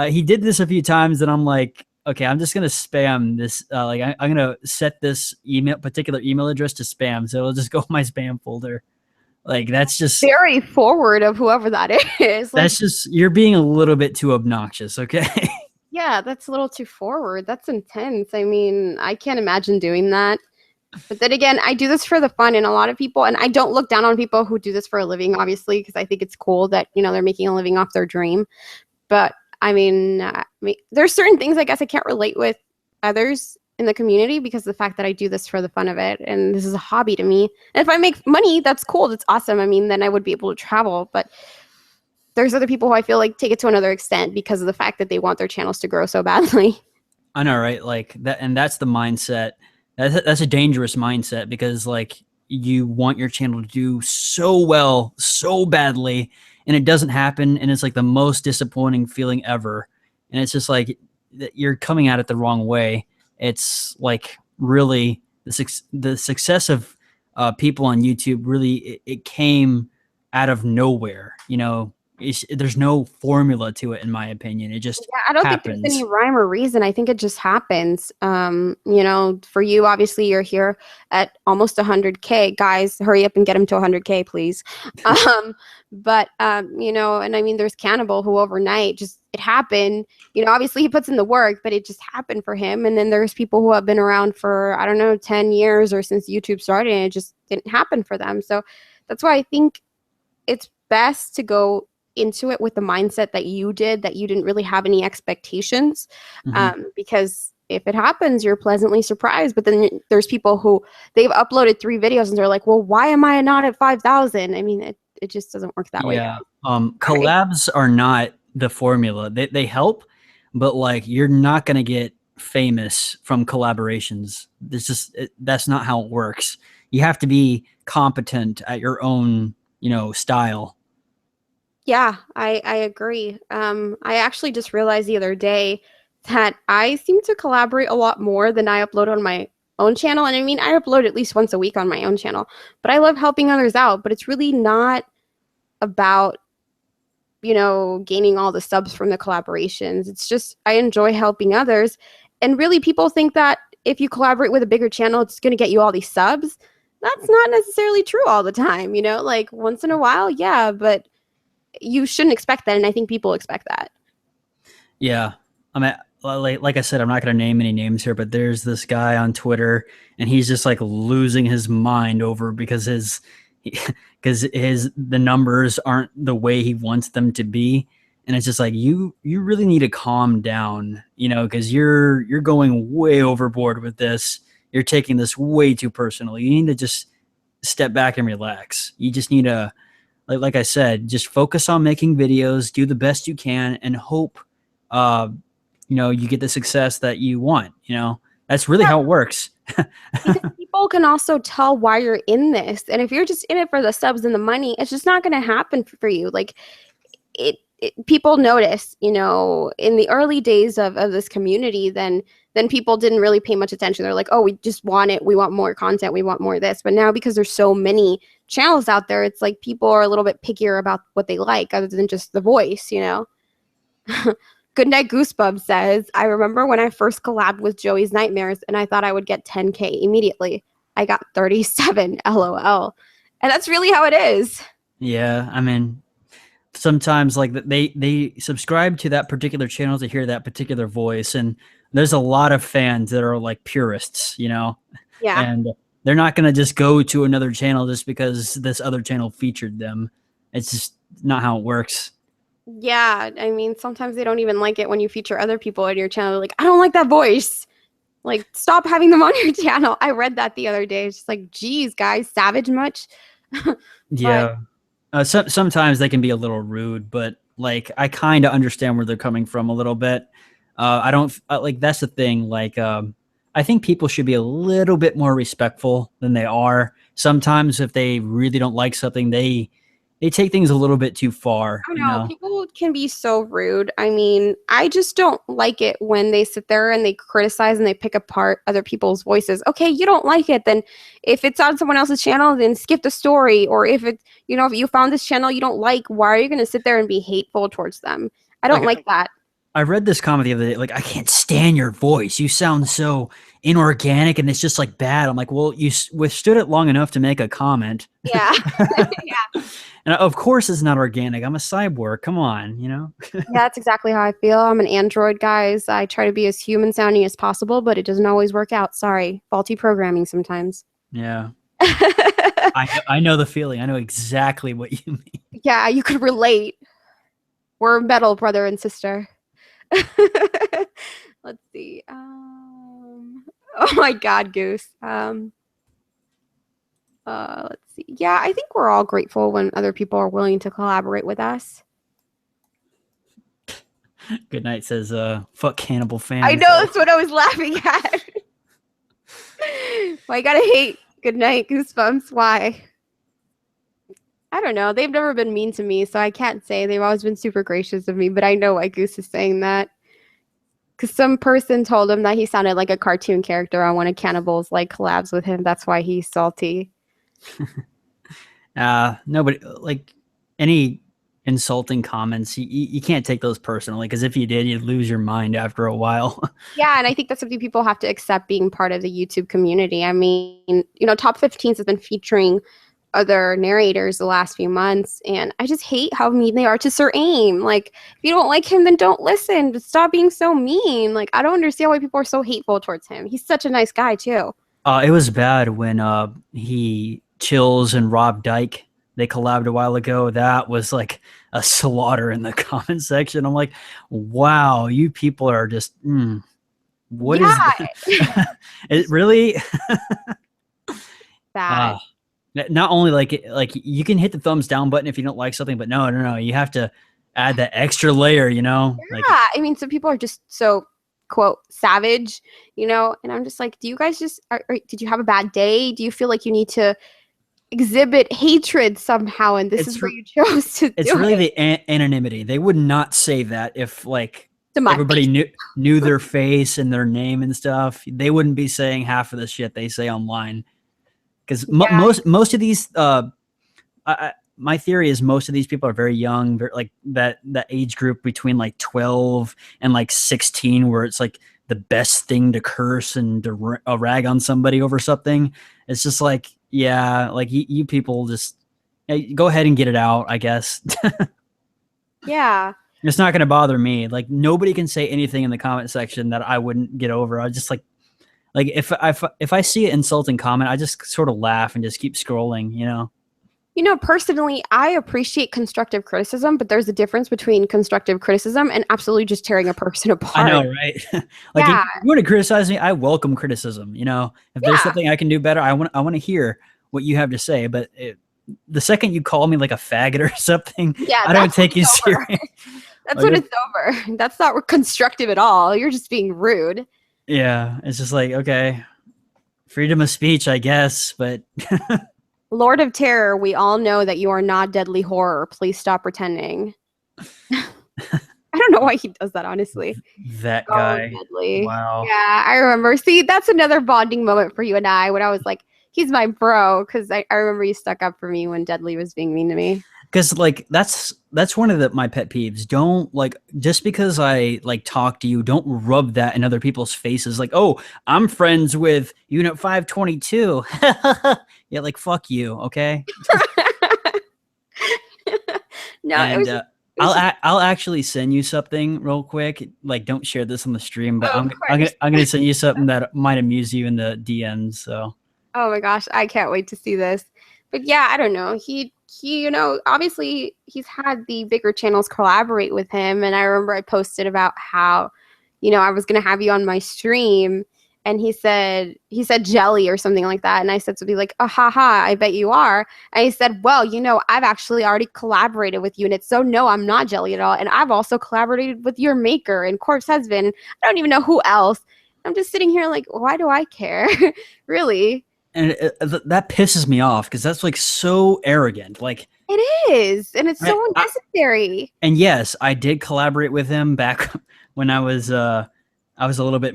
he did this a few times, and I'm like, okay, I'm just gonna spam this. I'm gonna set this particular email address to spam, so it'll just go in my spam folder. Like Very forward of whoever that is. Like, that's just you're being a little bit too obnoxious. Okay. yeah, that's a little too forward. That's intense. I mean, I can't imagine doing that. But then again, I do this for the fun, and a lot of people, and I don't look down on people who do this for a living, obviously, because I think it's cool that, they're making a living off their dream. But there's certain things I guess I can't relate with others in the community because of the fact that I do this for the fun of it, and this is a hobby to me. And if I make money, that's cool. That's awesome. I mean, then I would be able to travel. But there's other people who I feel like take it to another extent because of the fact that they want their channels to grow so badly. I know, right? Like that, and that's the mindset. That's a dangerous mindset because like you want your channel to do so well, so badly, and it doesn't happen, and it's like the most disappointing feeling ever. And it's just like you're coming at it the wrong way. It's like really the success of people on YouTube really it came out of nowhere. You know, there's no formula to it, in my opinion. It just Yeah, I don't think there's any happens. rhyme or reason. I think it just happens. You know, for you, obviously, you're here at almost 100K. Guys, hurry up and get him to 100K, please. You know, and I mean, there's Cannibal who overnight just it happened. You know, obviously he puts in the work, but it just happened for him. And then there's people who have been around for, I don't know, 10 years or since YouTube started, and it just didn't happen for them. So that's why I think it's best to go into it with the mindset that you did, that you didn't really have any expectations, Mhm. because if it happens, you're pleasantly surprised. But then there's people who they've uploaded 3 videos and they're like, well, why am I not at 5,000? I mean, it just doesn't work that way, Yeah. guys. Sorry. Collabs are not the formula. They help, but like you're not gonna get famous from collaborations. That's not how it works. You have to be competent at your own, you know, style. Yeah, I agree. I actually just realized the other day that I seem to collaborate a lot more than I upload on my own channel. And I mean, I upload at least once a week on my own channel, but I love helping others out. But it's really not about, you know, gaining all the subs from the collaborations. It's just I enjoy helping others. And really, people think that if you collaborate with a bigger channel, it's going to get you all these subs. That's not necessarily true all the time, you know, like once in a while, yeah, but you shouldn't expect that, and I think people expect that. Yeah. I mean, like I said, I'm not going to name any names here, but there's this guy on Twitter, and he's just like losing his mind over because his the numbers aren't the way he wants them to be, and it's just like you really need to calm down, you know, because you're going way overboard with this. You're taking this way too personally. You need to just step back and relax. You just need to like I said, just focus on making videos, do the best you can, and hope, uh, you know, you get the success that you want. You know, that's really Yeah, how it works. because people can also tell why you're in this, and if you're just in it for the subs and the money, it's just not going to happen for you. Like people notice, you know, in the early days of this community, then people didn't really pay much attention. They're like, oh, we just want it, we want more content, we want more of this. But now, because there's so many channels out there, it's like people are a little bit pickier about what they like other than just the voice, you know. Goodnight Goosebumps says, I remember when I first collabed with Joey's Nightmares and I thought I would get 10K immediately. I got 37, lol. And that's really how it is. Yeah, I mean, sometimes like they subscribe to that particular channel to hear that particular voice, and there's a lot of fans that are like purists, you know, Yeah. and they're not gonna just go to another channel just because this other channel featured them. It's just not how it works. Yeah, I mean, sometimes they don't even like it when you feature other people on your channel. They're like, I don't like that voice. Like, stop having them on your channel. I read that the other day. It's just like, geez, guys, savage much? But Yeah. Sometimes they can be a little rude, but like I kind of understand where they're coming from a little bit. I don't like that's the thing. Like, I think people should be a little bit more respectful than they are. Sometimes, if they really don't like something, they take things a little bit too far. I don't You know. know, People can be so rude. I mean, I just don't like it when they sit there and they criticize and they pick apart other people's voices. Okay, you don't like it, then if it's on someone else's channel, then skip the story. Or if it, you know, if you found this channel you don't like, why are you going to sit there and be hateful towards them? I don't like like that. I read this comment the other day. Like, I can't stand your voice. You sound so inorganic, and it's just like bad. I'm like, well, you withstood it long enough to make a comment. Yeah. Yeah. And of course it's not organic. I'm a cyborg. Come on, you know? Yeah, that's exactly how I feel. I'm an Android, guys. I try to be as human sounding as possible, but it doesn't always work out. Sorry. Faulty programming sometimes. Yeah. I know the feeling. I know exactly what you mean. Yeah, you could relate. We're metal brother and sister. Let's see. Oh my God, Goose. Let's see. Yeah, I think we're all grateful when other people are willing to collaborate with us. Good night says, fuck cannibal I fans. know, that's what I was laughing at. Why you gotta hate Good Night Goosebumps? Why? I don't know. They've never been mean to me, so I can't say. They've always been super gracious of me, but I know why Goose is saying that. Because some person told him that he sounded like a cartoon character on one of Cannibal's like collabs with him. That's why he's salty. Nobody like any insulting comments. You can't take those personally because if you did, you'd lose your mind after a while. Yeah, and I think that's something people have to accept being part of the YouTube community. I mean, Top 15s has been featuring other narrators the last few months, and I just hate how mean they are to Sir Aim. Like, if you don't like him, then don't listen. But stop being so mean. Like, I don't understand why people are so hateful towards him. He's such a nice guy too. It was bad when he Chills and Rob Dyke they collabed a while ago. That was like a slaughter in the comment section. I'm like, wow, you people are just what is it really? Bad. Not only like you can hit the thumbs down button if you don't like something, but no, you have to add that extra layer, Yeah, like, I mean, some people are just so quote savage, and I'm just like, do you guys just did you have a bad day? Do you feel like you need to exhibit hatred somehow, and this is where you chose to it's do really it? the anonymity. They would not say that if like To everybody knew their face and their name and stuff. They wouldn't be saying half of the shit they say online. Because most of these, my theory is most of these people are very young, like that age group between like 12 and like 16, where it's like the best thing to curse and to rag on somebody over something. It's just like, yeah, like you people just go ahead and get it out, I guess. Yeah. It's not going to bother me. Like nobody can say anything in the comment section that I wouldn't get over. I just like if I see an insulting comment, I just sort of laugh and just keep scrolling, Personally, I appreciate constructive criticism, but there's a difference between constructive criticism and absolutely just tearing a person apart. I know, right? Like if you want to criticize me, I welcome criticism. If there's something I can do better, I want to hear what you have to say. But the second you call me like a faggot or something, I don't take you serious. That's when it's over. That's not constructive at all. You're just being rude. Yeah, it's just like, okay, freedom of speech, I guess, but Lord of Terror, we all know that you are not deadly horror. Please stop pretending. I don't know why he does that, honestly. That guy. Deadly. Wow. Yeah, I remember. See, that's another bonding moment for you and I when I was like, he's my bro, because I remember you stuck up for me when Deadly was being mean to me. Because like that's one of my pet peeves. Don't like just because I like talk to you, don't rub that in other people's faces. Like, oh, I'm friends with Unit 522. Yeah, like fuck you, okay? No, and I'll actually send you something real quick. Like, don't share this on the stream, but I'm gonna send you something that might amuse you in the DMs. So. Oh my gosh, I can't wait to see this. But yeah, I don't know. He obviously he's had the bigger channels collaborate with him, and I remember I posted about how, I was gonna have you on my stream, and he said jelly or something like that, and I said something like, oh, haha, I bet you are. And he said, well, I've actually already collaborated with you, and it's so no, I'm not jelly at all, and I've also collaborated with your maker and Corpse Husband. I don't even know who else. I'm just sitting here like, why do I care? Really? And that pisses me off because that's like so arrogant. Like it is, and it's so unnecessary. And yes, I did collaborate with him back when I was a little bit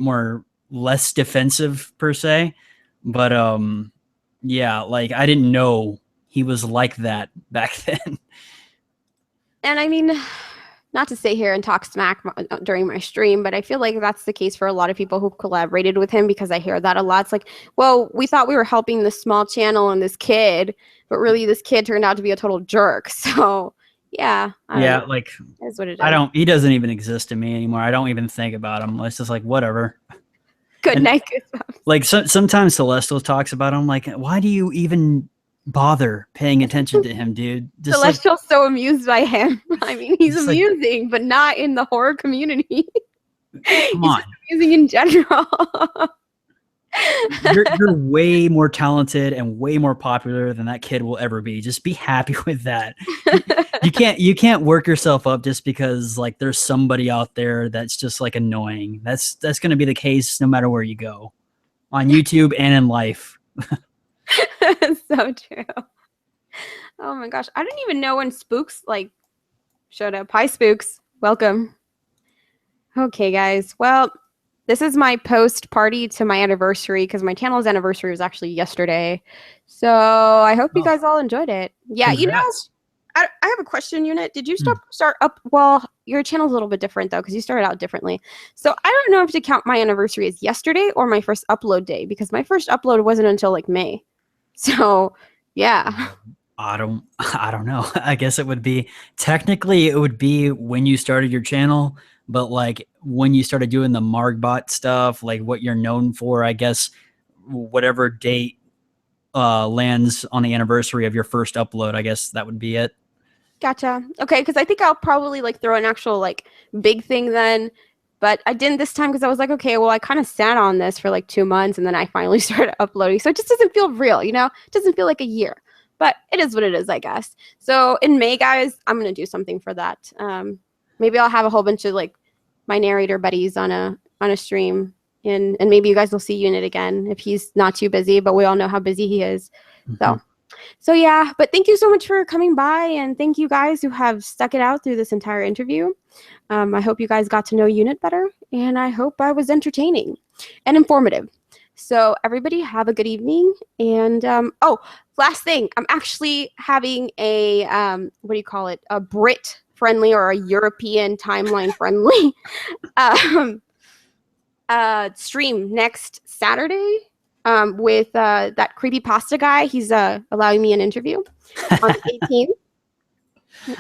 less defensive per se, but yeah, like I didn't know he was like that back then. And I mean, not to sit here and talk smack during my stream, but I feel like that's the case for a lot of people who collaborated with him, because I hear that a lot. It's like, well, we thought we were helping this small channel and this kid, but really this kid turned out to be a total jerk. So yeah. Like that's what it is. He doesn't even exist to me anymore. I don't even think about him. It's just like, whatever. Good night. Like sometimes Celestial talks about him. Like, why do you even bother paying attention to him, dude? Just Celestial's so amused by him. I mean, he's amusing, but not in the horror community. Come on. He's amusing in general. You're way more talented and way more popular than that kid will ever be. Just be happy with that. You can't work yourself up just because like there's somebody out there that's just like annoying. That's going to be the case no matter where you go on YouTube and in life. So true. Oh my gosh, I didn't even know when Spooks like showed up. Hi, Spooks. Welcome. Okay, guys. Well, this is my post party to my anniversary because my channel's anniversary was actually yesterday. So I hope you Oh, guys all enjoyed it. Yeah, congrats. I have a question, Unit. Did you start up? Well, your channel's a little bit different though because you started out differently. So I don't know if to count my anniversary as yesterday or my first upload day because my first upload wasn't until like May. So yeah. I don't know. I guess it would be technically it would be when you started your channel, but like when you started doing the Margbot stuff, like what you're known for, I guess whatever date lands on the anniversary of your first upload, I guess that would be it. Gotcha. Okay, because I think I'll probably like throw an actual like big thing then, but I didn't this time because I was like, okay, well, I kind of sat on this for like 2 months and then I finally started uploading, so it just doesn't feel real, you know? It doesn't feel like a year, but it is what it is, I guess. So in May, guys, I'm gonna do something for that. Maybe I'll have a whole bunch of like my narrator buddies on a stream, and maybe you guys will see Unit again if he's not too busy, but we all know how busy he is. Mhm. So yeah, but thank you so much for coming by, and thank you guys who have stuck it out through this entire interview. I hope you guys got to know Unit better, and I hope I was entertaining and informative. So everybody have a good evening. And oh, last thing, I'm actually having a what do you call it? A Brit friendly or a European timeline friendly stream next Saturday with that creepy pasta guy. He's allowing me an interview on the 18th.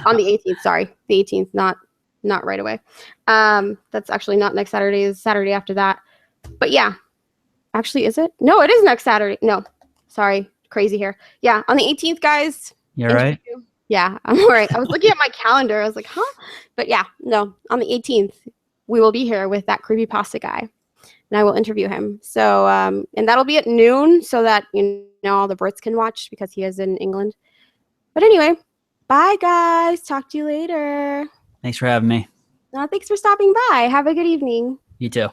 On the 18th, sorry, the 18th, not right away. That's actually not next Saturday. It's Saturday after that. But yeah, actually, is it? No, it is next Saturday. No, sorry, crazy here. Yeah, on the 18th, guys. You're right. Yeah, I'm all right. I was looking at my calendar. I was like, huh? But yeah, no, on the 18th, we will be here with that creepy pasta guy, and I will interview him. So, and that'll be at noon so that, you know, all the Brits can watch because he is in England. But anyway, bye, guys. Talk to you later. Thanks for having me. Thanks for stopping by. Have a good evening. You too.